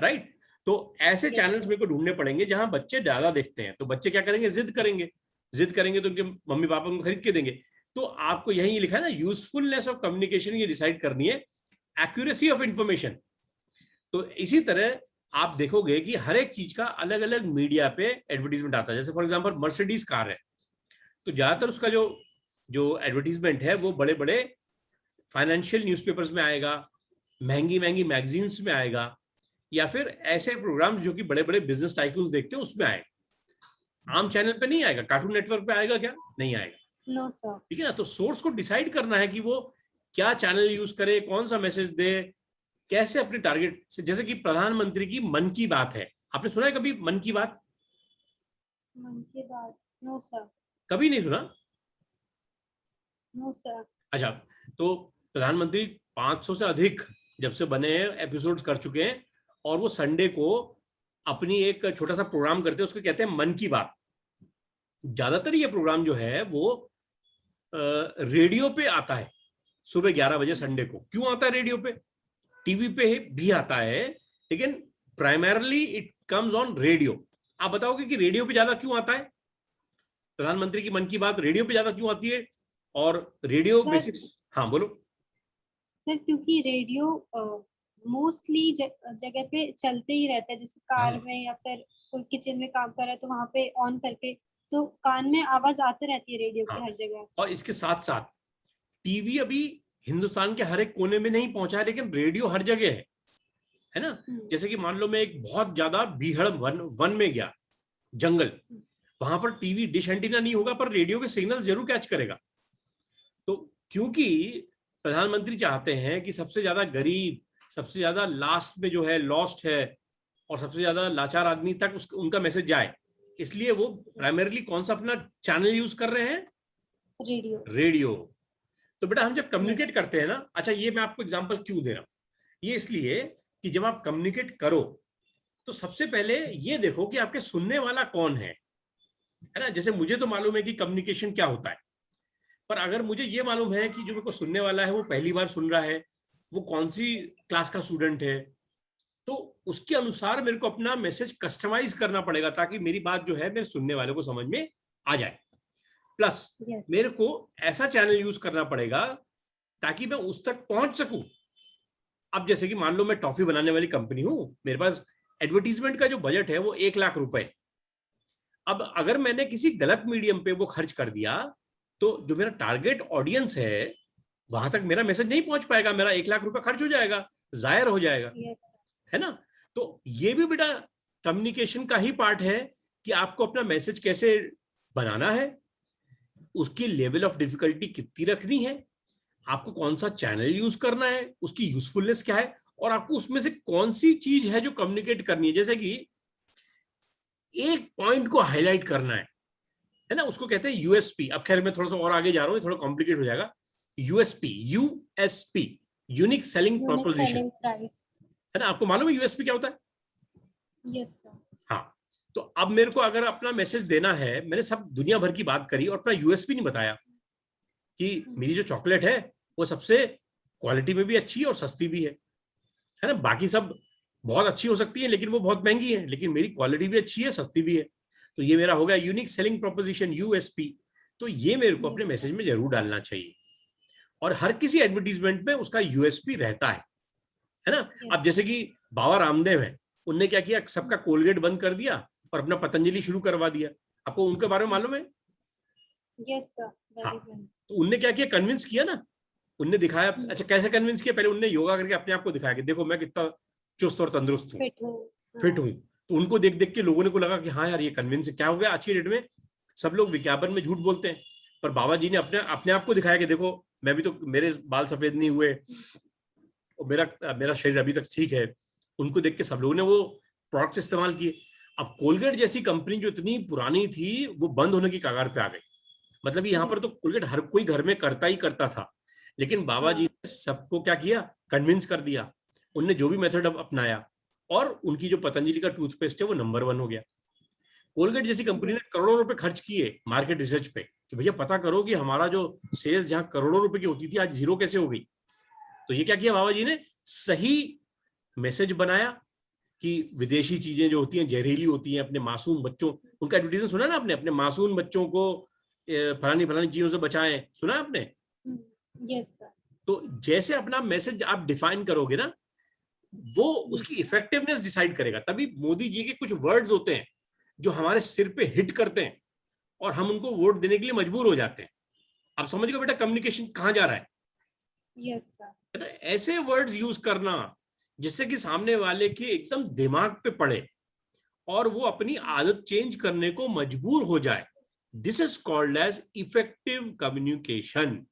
राइट। तो ऐसे यस चैनल्स सर। मेरे को ढूंढने पड़ेंगे जहां बच्चे ज्यादा देखते हैं। तो बच्चे क्या करेंगे, जिद करेंगे तो उनके मम्मी पापा उनको खरीद के देंगे। तो आपको यही लिखा है ना, यूजफुलनेस ऑफ कम्युनिकेशन ये डिसाइड करनी है, एक्यूरेसी ऑफ इंफॉर्मेशन। तो इसी तरह आप देखोगे कि हर एक चीज का अलग अलग मीडिया पे एडवर्टीजमेंट आता है। जैसे फॉर एग्जांपल मर्सिडीज कार है, तो ज्यादातर उसका जो जो एडवर्टीजमेंट है वो बड़े बड़े फाइनेंशियल न्यूज़पेपर्स में आएगा, महंगी महंगी मैगजीन्स में आएगा, या फिर ऐसे प्रोग्राम्स जो कि बड़े बड़े बिजनेस टाइकून्स देखते हैं उसमें आएगा। आम चैनल पे नहीं आएगा। कार्टून नेटवर्क पे आएगा क्या? नहीं आएगा। No sir. ठीक है ना। तो सोर्स को डिसाइड करना है कि वो क्या चैनल यूज करे, कौन सा मैसेज दे, कैसे अपने टारगेट से। जैसे कि प्रधानमंत्री की मन की बात है, आपने सुना है कभी मन की बात? मन की बात? No sir. कभी नहीं सुना? No sir. अच्छा, तो प्रधानमंत्री 500 से अधिक जब से बने हैं एपिसोड्स कर चुके हैं, और वो संडे को अपनी एक छोटा सा प्रोग्राम करते हैं, उसको कहते हैं मन की बात। ज्यादातर ये प्रोग्राम जो है वो रेडियो पे आता है सुबह 11 बजे संडे को। क्यों आता है रेडियो पे? टीवी पे भी आता है, लेकिन primarily it comes on radio. आप बताओगे कि रेडियो पे ज्यादा क्यों आता है? प्रधानमंत्री की मन की बात रेडियो पे ज्यादा क्यों आती है? और रेडियो बेसिक्स, हाँ बोलो। सर क्योंकि रेडियो मोस्टली जगह पे चलते ही रहता है, जैसे कार हाँ, में या फिर कोई किचन में काम कर रहा है तो वहां पे ऑन करके, तो कान में आवाज आते रहती है रेडियो हाँ। की हर जगह। और इसके साथ साथ टीवी अभी हिंदुस्तान के हर एक कोने में नहीं पहुंचा है, लेकिन रेडियो हर जगह है ना। जैसे कि मान लो मैं एक बहुत ज्यादा बीहड़ वन में गया, जंगल, वहां पर टीवी डिश एंटीना नहीं होगा, पर रेडियो के सिग्नल जरूर कैच करेगा। तो क्योंकि प्रधानमंत्री चाहते हैं कि सबसे ज्यादा गरीब, सबसे ज्यादा लास्ट में जो है लॉस्ट है, और सबसे ज्यादा लाचार आदमी तक उनका मैसेज जाए, इसलिए वो प्राइमरीली कौन सा अपना चैनल यूज कर रहे हैं? रेडियो। रेडियो। तो बेटा हम जब कम्युनिकेट यस। करते हैं ना, अच्छा ये मैं आपको एग्जांपल क्यों दे रहा हूं, ये इसलिए कि जब आप कम्युनिकेट करो तो सबसे पहले ये देखो कि आपके सुनने वाला कौन है ना। जैसे मुझे तो मालूम है कि कम्युनिकेशन क्या होता है, पर अगर मुझे ये मालूम है कि जो मेरे को सुनने वाला है वो पहली बार सुन रहा है, वो कौन सी क्लास का स्टूडेंट है, तो उसके अनुसार मेरे को अपना मैसेज कस्टमाइज करना पड़ेगा ताकि मेरी बात जो है मेरे सुनने वाले को समझ में आ जाए। प्लस मेरे को ऐसा चैनल यूज करना पड़ेगा ताकि मैं उस तक पहुंच सकूं। अब जैसे कि मान लो मैं टॉफी बनाने वाली कंपनी हूं, मेरे पास एडवर्टीजमेंट का जो बजट है वो 1 लाख रुपए। अब अगर मैंने किसी गलत मीडियम पे वो खर्च कर दिया तो जो मेरा टारगेट ऑडियंस है वहां तक मेरा मैसेज नहीं पहुंच पाएगा, मेरा 1 लाख रुपए खर्च हो जाएगा, जाहिर हो जाएगा, यस। है ना। तो ये भी बेटा कम्युनिकेशन का ही पार्ट है कि आपको अपना मैसेज कैसे बनाना है, उसकी लेवल ऑफ डिफिकल्टी कितनी रखनी है, आपको कौन सा चैनल यूज करना है, उसकी यूजफुलनेस क्या है, और आपको उसमें से कौन सी चीज है जो कम्युनिकेट करनी है। जैसे कि एक पॉइंट को हाईलाइट करना है ना, उसको कहते हैं यूएसपी। अब खैर मैं थोड़ा सा और आगे जा रहा हूँ, थोड़ा कॉम्प्लिकेट हो जाएगा। USP, USP, unique selling proposition, है ना। आपको मालूम है यूएसपी क्या होता है? Yes sir. हाँ, तो अब मेरे को अगर अपना मैसेज देना है, मैंने सब दुनिया भर की बात करी और अपना यूएसपी नहीं बताया कि मेरी जो चॉकलेट है वो सबसे क्वालिटी में भी अच्छी है और सस्ती भी है ना। बाकी सब बहुत अच्छी हो सकती है लेकिन वो बहुत महंगी है, लेकिन मेरी क्वालिटी भी अच्छी है, सस्ती भी है। तो ये मेरा हो गया यूनिक सेलिंग प्रोपोजिशन, यूएसपी। तो ये मेरे को अपने मैसेज में जरूर डालना चाहिए, और हर किसी एडवर्टीजमेंट में उसका यूएसपी रहता है ना। अब जैसे कि बाबा रामदेव है, उनने क्या किया, सबका कोलगेट बंद कर दिया और अपना पतंजलि शुरू करवा दिया। आपको उनके बारे में मालूम है? Yes sir. हाँ, तो उनने क्या किया, कन्विंस किया ना, उनने दिखाया। अच्छा, कैसे कन्विंस किया? पहले उनने योगा करके अपने आप को दिखाया कि देखो मैं कितना चुस्त और तंदुरुस्त हूँ, फिट हूँ। तो उनको देख देख के लोगों ने को लगा कि हाँ यार ये कन्विंस है। क्या हो गया, आज की डेट में सब लोग विज्ञापन में झूठ बोलते हैं, पर बाबा जी ने अपने अपने आप को दिखाया कि देखो मैं भी तो, मेरे बाल सफेद नहीं हुए और मेरा शरीर अभी तक ठीक है। उनको देख के सब लोगों ने वो प्रोडक्ट इस्तेमाल किए। अब कोलगेट जैसी कंपनी जो इतनी पुरानी थी वो बंद होने की कगार पे आ गई। मतलब यहाँ पर तो कोलगेट हर कोई घर में करता ही करता था, लेकिन बाबा जी ने सबको क्या किया, कन्विंस कर दिया। उनने जो भी मेथड अपनाया और उनकी जो पतंजलि का टूथपेस्ट है वो नंबर 1 हो गया। कोलगेट जैसी कंपनी ने करोड़ों रुपए खर्च किए मार्केट रिसर्च पे कि भैया पता करो कि हमारा जो सेल्स जहां करोड़ों रुपए की होती थी आज 0 कैसे हो गई। तो ये क्या किया बाबा जी ने, सही मैसेज बनाया कि विदेशी चीजें जो होती हैं जहरीली होती हैं, अपने मासूम बच्चों, उनका एडवर्टाइजमेंट सुना ना आपने, अपने मासूम बच्चों को फलानी फलानी चीजों से बचाएं, सुना आपने? Yes sir. तो जैसे अपना मैसेज आप डिफाइन करोगे ना, वो उसकी इफेक्टिवनेस डिसाइड करेगा। तभी मोदी जी के कुछ वर्ड्स होते हैं जो हमारे सिर पे हिट करते हैं और हम उनको वोट देने के लिए मजबूर हो जाते हैं। आप समझ गए बेटा कम्युनिकेशन कहां जा रहा है? Yes sir. ऐसे वर्ड्स यूज करना जिससे कि सामने वाले के एकदम दिमाग पे पड़े और वो अपनी आदत चेंज करने को मजबूर हो जाए। This is called as effective communication.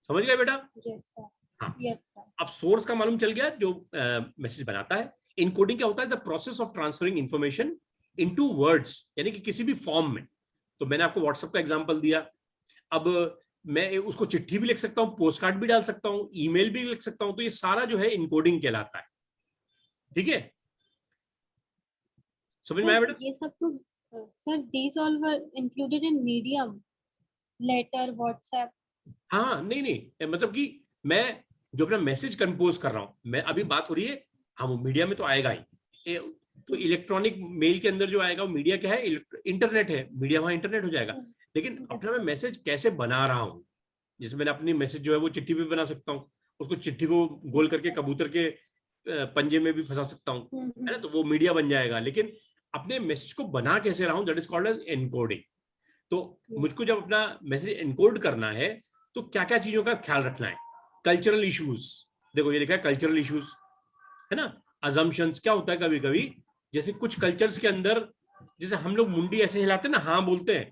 समझ गए बेटा? Yes sir. हाँ। Yes sir. अब सोर्स का मालूम चल गया जो मैसेज बनाता है। इनकोडिंग क्या होता है? The process of transferring information into words, यानी कि किसी भी फॉर्म में। तो मैंने आपको व्हाट्सएप का एग्जांपल दिया। अब मैं उसको चिट्ठी भी लिख सकता हूँ, पोस्ट कार्ड भी डाल सकता हूँ, ईमेल भी लिख सकता हूँ। तो ये सारा जो है इनकोडिंग कहलाता है। ठीक है, समझ में आया बेटा? ये सब तो sir these all were included in medium, letter, WhatsApp. हाँ, नहीं नहीं, मतलब कि मैं जो अपना मैसेज कंपोज कर रहा हूँ, मैं अभी बात हो रही है, हाँ वो मीडिया में तो आएगा ही। तो इलेक्ट्रॉनिक मेल के अंदर जो आएगा वो मीडिया क्या है? इंटरनेट है, मीडिया वहां इंटरनेट हो जाएगा। लेकिन अपना मैं मैसेज कैसे बना रहा हूँ, जिसमें मैंने अपनी मैसेज जो है वो चिट्ठी भी बना सकता हूँ, उसको चिट्ठी को गोल करके कबूतर के पंजे में भी फंसा सकता हूँ, है ना, तो वो मीडिया बन जाएगा। लेकिन अपने मैसेज को बना कैसे रहा हूँ, that is called as encoding. तो मुझको जब अपना मैसेज एनकोड करना है तो क्या क्या चीजों का ख्याल रखना है? कल्चरल इश्यूज, देखो ये लिखा है कल्चरल इश्यूज, है ना। अजम्पशंस, क्या होता है कभी कभी जैसे कुछ कल्चर्स के अंदर, जैसे हम लोग मुंडी ऐसे हिलाते हैं ना, हाँ बोलते हैं,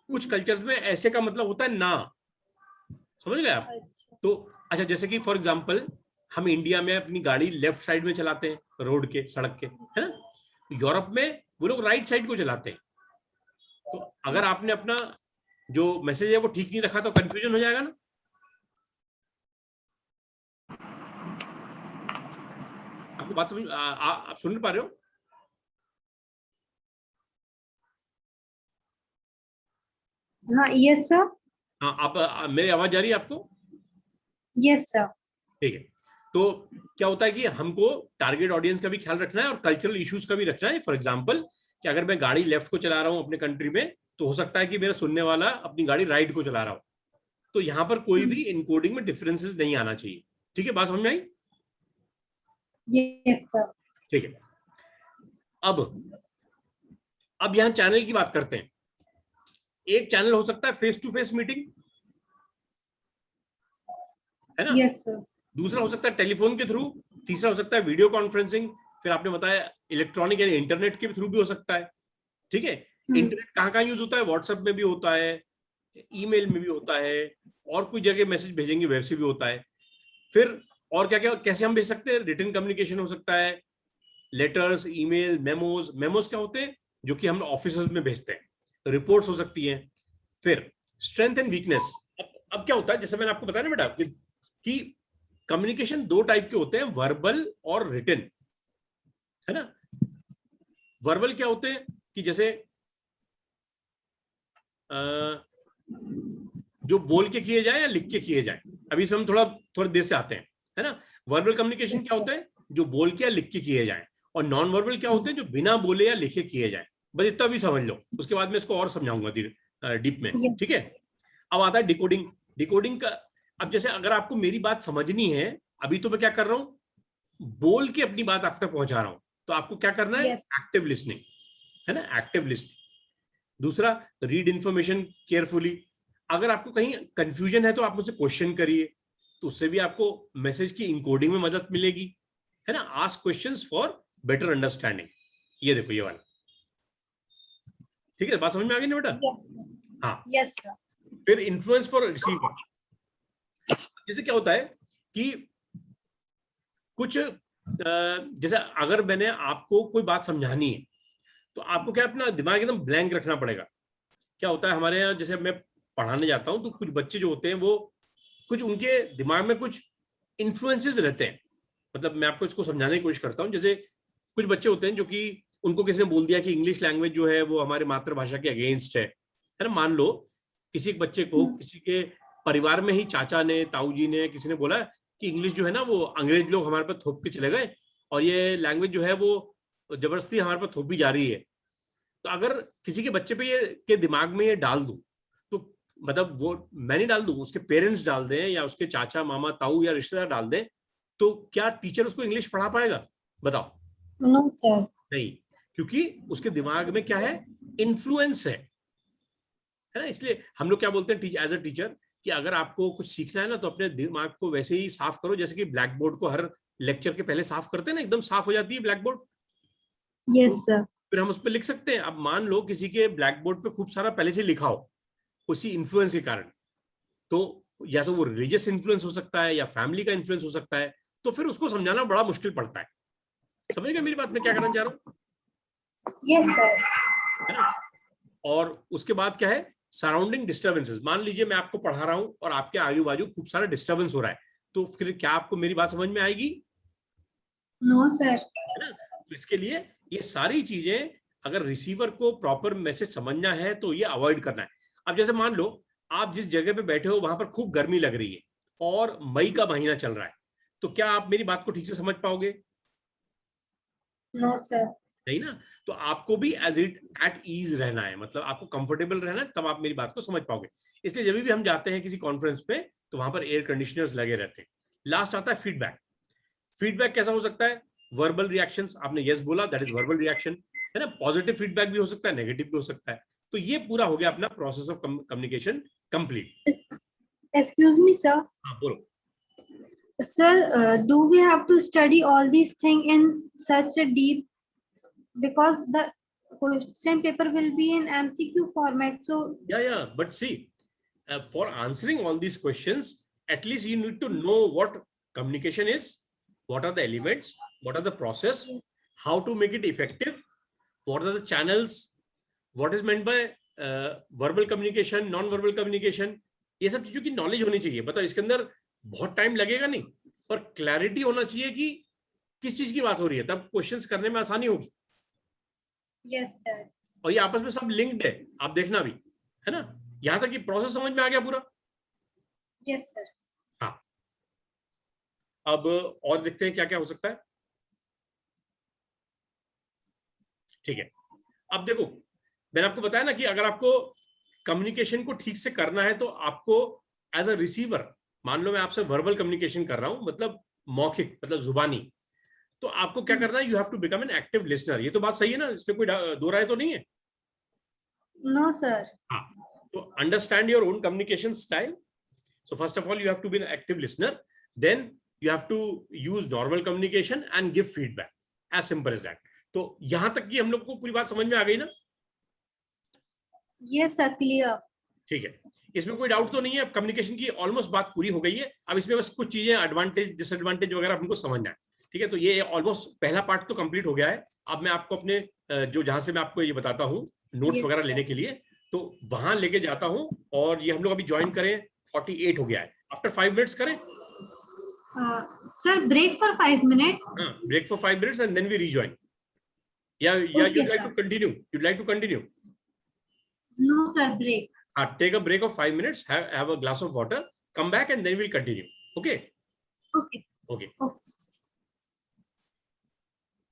कुछ कल्चर्स में ऐसे का मतलब होता है ना। समझ गए आप? तो अच्छा, जैसे कि फॉर एग्जांपल हम इंडिया में अपनी गाड़ी लेफ्ट साइड में चलाते हैं रोड के, सड़क के, है ना। यूरोप में वो लोग राइट साइड को चलाते हैं। तो अगर आपने अपना जो मैसेज है वो ठीक नहीं रखा तो कंफ्यूजन हो जाएगा ना। आपको बात समझ आप सुन पा रहे हो? हाँ, यस सर। हाँ, आप मेरी आवाज जा रही है आपको? Yes sir. ठीक है। तो क्या होता है कि हमको टारगेट ऑडियंस का भी ख्याल रखना है और कल्चरल इश्यूज का भी रखना है। फॉर एग्जांपल कि अगर मैं गाड़ी लेफ्ट को चला रहा हूं अपने कंट्री में, तो हो सकता है कि मेरा सुनने वाला अपनी गाड़ी राइट को चला रहा हो। तो यहाँ पर कोई भी इनकोडिंग में डिफरेंसेस नहीं आना चाहिए। ठीक है, बात समझ में आई? Yes sir. ठीक है। अब यहाँ चैनल की बात करते हैं। एक चैनल हो सकता है फेस टू फेस मीटिंग, है ना। Yes sir. दूसरा हो सकता है टेलीफोन के थ्रू, तीसरा हो सकता है वीडियो कॉन्फ्रेंसिंग, फिर आपने बताया इलेक्ट्रॉनिक यानी इंटरनेट के थ्रू भी हो सकता है। ठीक है, इंटरनेट कहाँ कहाँ यूज होता है? व्हाट्सएप में भी होता है, ईमेल में भी होता है, और कोई जगह मैसेज भेजेंगे वैसे भी होता है। फिर और क्या क्या कैसे हम भेज सकते हैं? रिटन कम्युनिकेशन हो सकता है, लेटर्स, ईमेल, मेमोज। मेमोज क्या होते हैं? जो कि हम ऑफिस में भेजते हैं। रिपोर्ट्स हो सकती हैं। फिर स्ट्रेंथ एंड वीकनेस। अब क्या होता है, जैसे मैंने आपको बताया ना बेटा कि कम्युनिकेशन दो टाइप के होते हैं, वर्बल और रिटन, है ना। वर्बल क्या होते हैं कि जैसे जो बोल के किए जाए या लिख के किए जाए। अभी इसमें हम थोड़ा देर से आते हैं, है ना। वर्बल कम्युनिकेशन क्या होता है? जो बोल के या लिख के किए जाए। और नॉन वर्बल क्या होते हैं? जो बिना बोले या लिखे किए जाए। बस इतना भी समझ लो, उसके बाद में इसको और समझाऊंगा डीप में, ठीक है। अब आता है डिकोडिंग। डिकोडिंग का, अब जैसे अगर आपको मेरी बात समझनी है, अभी तो मैं क्या कर रहा हूं, बोल के अपनी बात आप तक पहुंचा रहा हूं, तो आपको क्या करना है? एक्टिव लिसनिंग, है ना, एक्टिव लिसनिंग। दूसरा, रीड इंफॉर्मेशन केयरफुली। अगर आपको कहीं कंफ्यूजन है तो आप मुझसे क्वेश्चन करिए, तो उससे भी आपको मैसेज की इनकोडिंग में मदद मिलेगी, है ना। Ask questions for better understanding. ये देखो ये वाला, ठीक है, बात समझ में आ गई ना बेटा? हाँ, यस सर। फिर इन्फ्लुएंस फॉर रिसीवर। जैसे क्या होता है कि कुछ जैसे अगर मैंने आपको कोई बात समझानी है, तो आपको क्या अपना दिमाग एकदम ब्लैंक रखना पड़ेगा। क्या होता है हमारे यहाँ, जैसे मैं पढ़ाने जाता हूँ तो कुछ बच्चे जो होते हैं वो कुछ उनके दिमाग में कुछ इन्फ्लुएंसेस रहते हैं। मतलब मैं आपको इसको समझाने की कोशिश करता हूँ। जैसे कुछ बच्चे होते हैं जो कि उनको किसी ने बोल दिया कि इंग्लिश लैंग्वेज जो है वो हमारे मातृभाषा के अगेंस्ट है ना। मान लो किसी एक बच्चे को किसी के परिवार में ही चाचा ने, ताऊ जी ने, किसी ने बोला कि इंग्लिश जो है ना वो अंग्रेज लोग हमारे पर थोप के चले गए, और ये लैंग्वेज जो है वो जबरदस्ती हमारे पर थोपी जा रही है। तो अगर किसी के बच्चे पे ये के दिमाग में ये डाल दूं, तो मतलब वो मैं नहीं डाल दूं, उसके पेरेंट्स डाल दें या उसके चाचा, मामा, ताऊ या रिश्तेदार डाल दें, तो क्या टीचर उसको इंग्लिश पढ़ा पाएगा? बताओ। No sir. नहीं, क्योंकि उसके दिमाग में क्या है? इन्फ्लुएंस है ना। इसलिए हम लोग क्या बोलते हैं एज अ टीचर, कि अगर आपको कुछ सीखना है ना तो अपने दिमाग को वैसे ही साफ करो जैसे कि ब्लैक बोर्ड को हर लेक्चर के पहले साफ करते हैं ना, एकदम साफ हो जाती है ब्लैक बोर्ड। Yes sir. फिर हम उस पर लिख सकते हैं। अब मान लो किसी के ब्लैक बोर्ड पे खूब सारा पहले से लिखा हो उसी इन्फ्लुएंस के कारण, तो या तो वो रिलीजियस इन्फ्लुएंस हो सकता है या फैमिली का इन्फ्लुएंस हो सकता है, तो फिर उसको समझाना बड़ा मुश्किल पड़ता है। समझ गए मेरी बात में क्या करना चाह रहा हूँ? Yes sir. है ना। और उसके बाद क्या है? Surrounding disturbances. मान लीजिए मैं आपको पढ़ा रहा हूं और आपके आजू बाजू खूब सारा डिस्टर्बेंस हो रहा है, तो फिर क्या आपको मेरी बात समझ में आएगी? No sir. है ना। तो इसके लिए ये सारी चीजें, अगर रिसीवर को प्रॉपर मैसेज समझना है तो ये अवॉइड करना है। अब जैसे मान लो आप जिस जगह पे बैठे हो वहां पर खूब गर्मी लग रही है और मई का महीना चल रहा है, तो क्या आप मेरी बात को ठीक से समझ पाओगे? No sir. नहीं ना। तो आपको भी एज इट एट ईज रहना है, मतलब आपको कंफर्टेबल रहना है, तब आप मेरी बात को समझ पाओगे। इसलिए जब भी हम जाते हैं किसी कॉन्फ्रेंस पे तो वहां पर एयर कंडीशनर्स लगे रहते हैं। लास्ट आता है फीडबैक। फीडबैक कैसा हो सकता है? Verbal reactions. आपने यस बोला, दैट इज वर्बल रिएक्शन, है ना। पॉजिटिव फीडबैक भी हो सकता है, नेगेटिव भी हो सकता है। तो ये पूरा हो गया अपना process of communication complete. Excuse me sir. हाँ बोलो। Sir, do we have to study all these things in such a deep, because the question paper will be in MCQ format? So Yeah, but see, for answering all these questions, at least you need to know what communication is, what are the elements, what are the process, how to make it effective, what are the channels, what is meant by verbal communication, non-verbal communication. ये सब चीजों की knowledge होनी चाहिए। बताओ, इसके अंदर बहुत टाइम लगेगा नहीं, पर क्लैरिटी होना चाहिए कि किस चीज की बात हो रही है, तब क्वेश्चंस करने में आसानी होगी। yes sir. और ये आपस में सब लिंक्ड है, आप देखना भी, है ना। यहां तक कि प्रोसेस समझ में आ गया पूरा? Yes sir. हाँ। अब और देखते हैं क्या क्या हो सकता है। ठीक है। अब देखो, मैंने आपको बताया ना कि अगर आपको कम्युनिकेशन को ठीक से करना है तो आपको एज अ रिसीवर, मान लो मैं आपसे वर्बल कम्युनिकेशन कर रहा हूं, मतलब मौखिक, मतलब जुबानी, तो आपको क्या करना है? You have to become an active listener. ये तो बात सही है ना, इसमें कोई दो राय तो नहीं है? No sir. हाँ। तो understand your own communication style. So first of all, you have to be an active listener. Then you have to use normal communication and give feedback. As simple as that. तो यहां तक कि हम लोग को पूरी बात समझ में आ गई ना? Yes, sir, clear. ठीक है, इसमें कोई डाउट तो नहीं है, कम्युनिकेशन की ऑलमोस्ट बात पूरी हो गई है। अब इसमें बस कुछ चीजें एडवांटेज डिसएडवांटेज वगैरह हमको समझना है। ठीक है, तो ये ऑलमोस्ट पहला पार्ट तो कंप्लीट हो गया है। अब मैं आपको अपने जो जहां से मैं आपको ये बताता हूँ नोट्स Yes, वगैरह sir. लेने के लिए, तो वहां लेके जाता हूँ। और ये हम लोग अभी ज्वाइन करें 48 हो गया है। आफ्टर 5 मिनट्स करें, Sir, break for 5 minutes. हाँ, break for 5 minutes and then we rejoin. या Okay, you'd like sir. to continue, you'd like to continue? No, sir, break. Take a break of 5 minutes, have a glass of water, come back and then we'll continue. Okay? Okay. Okay. Okay.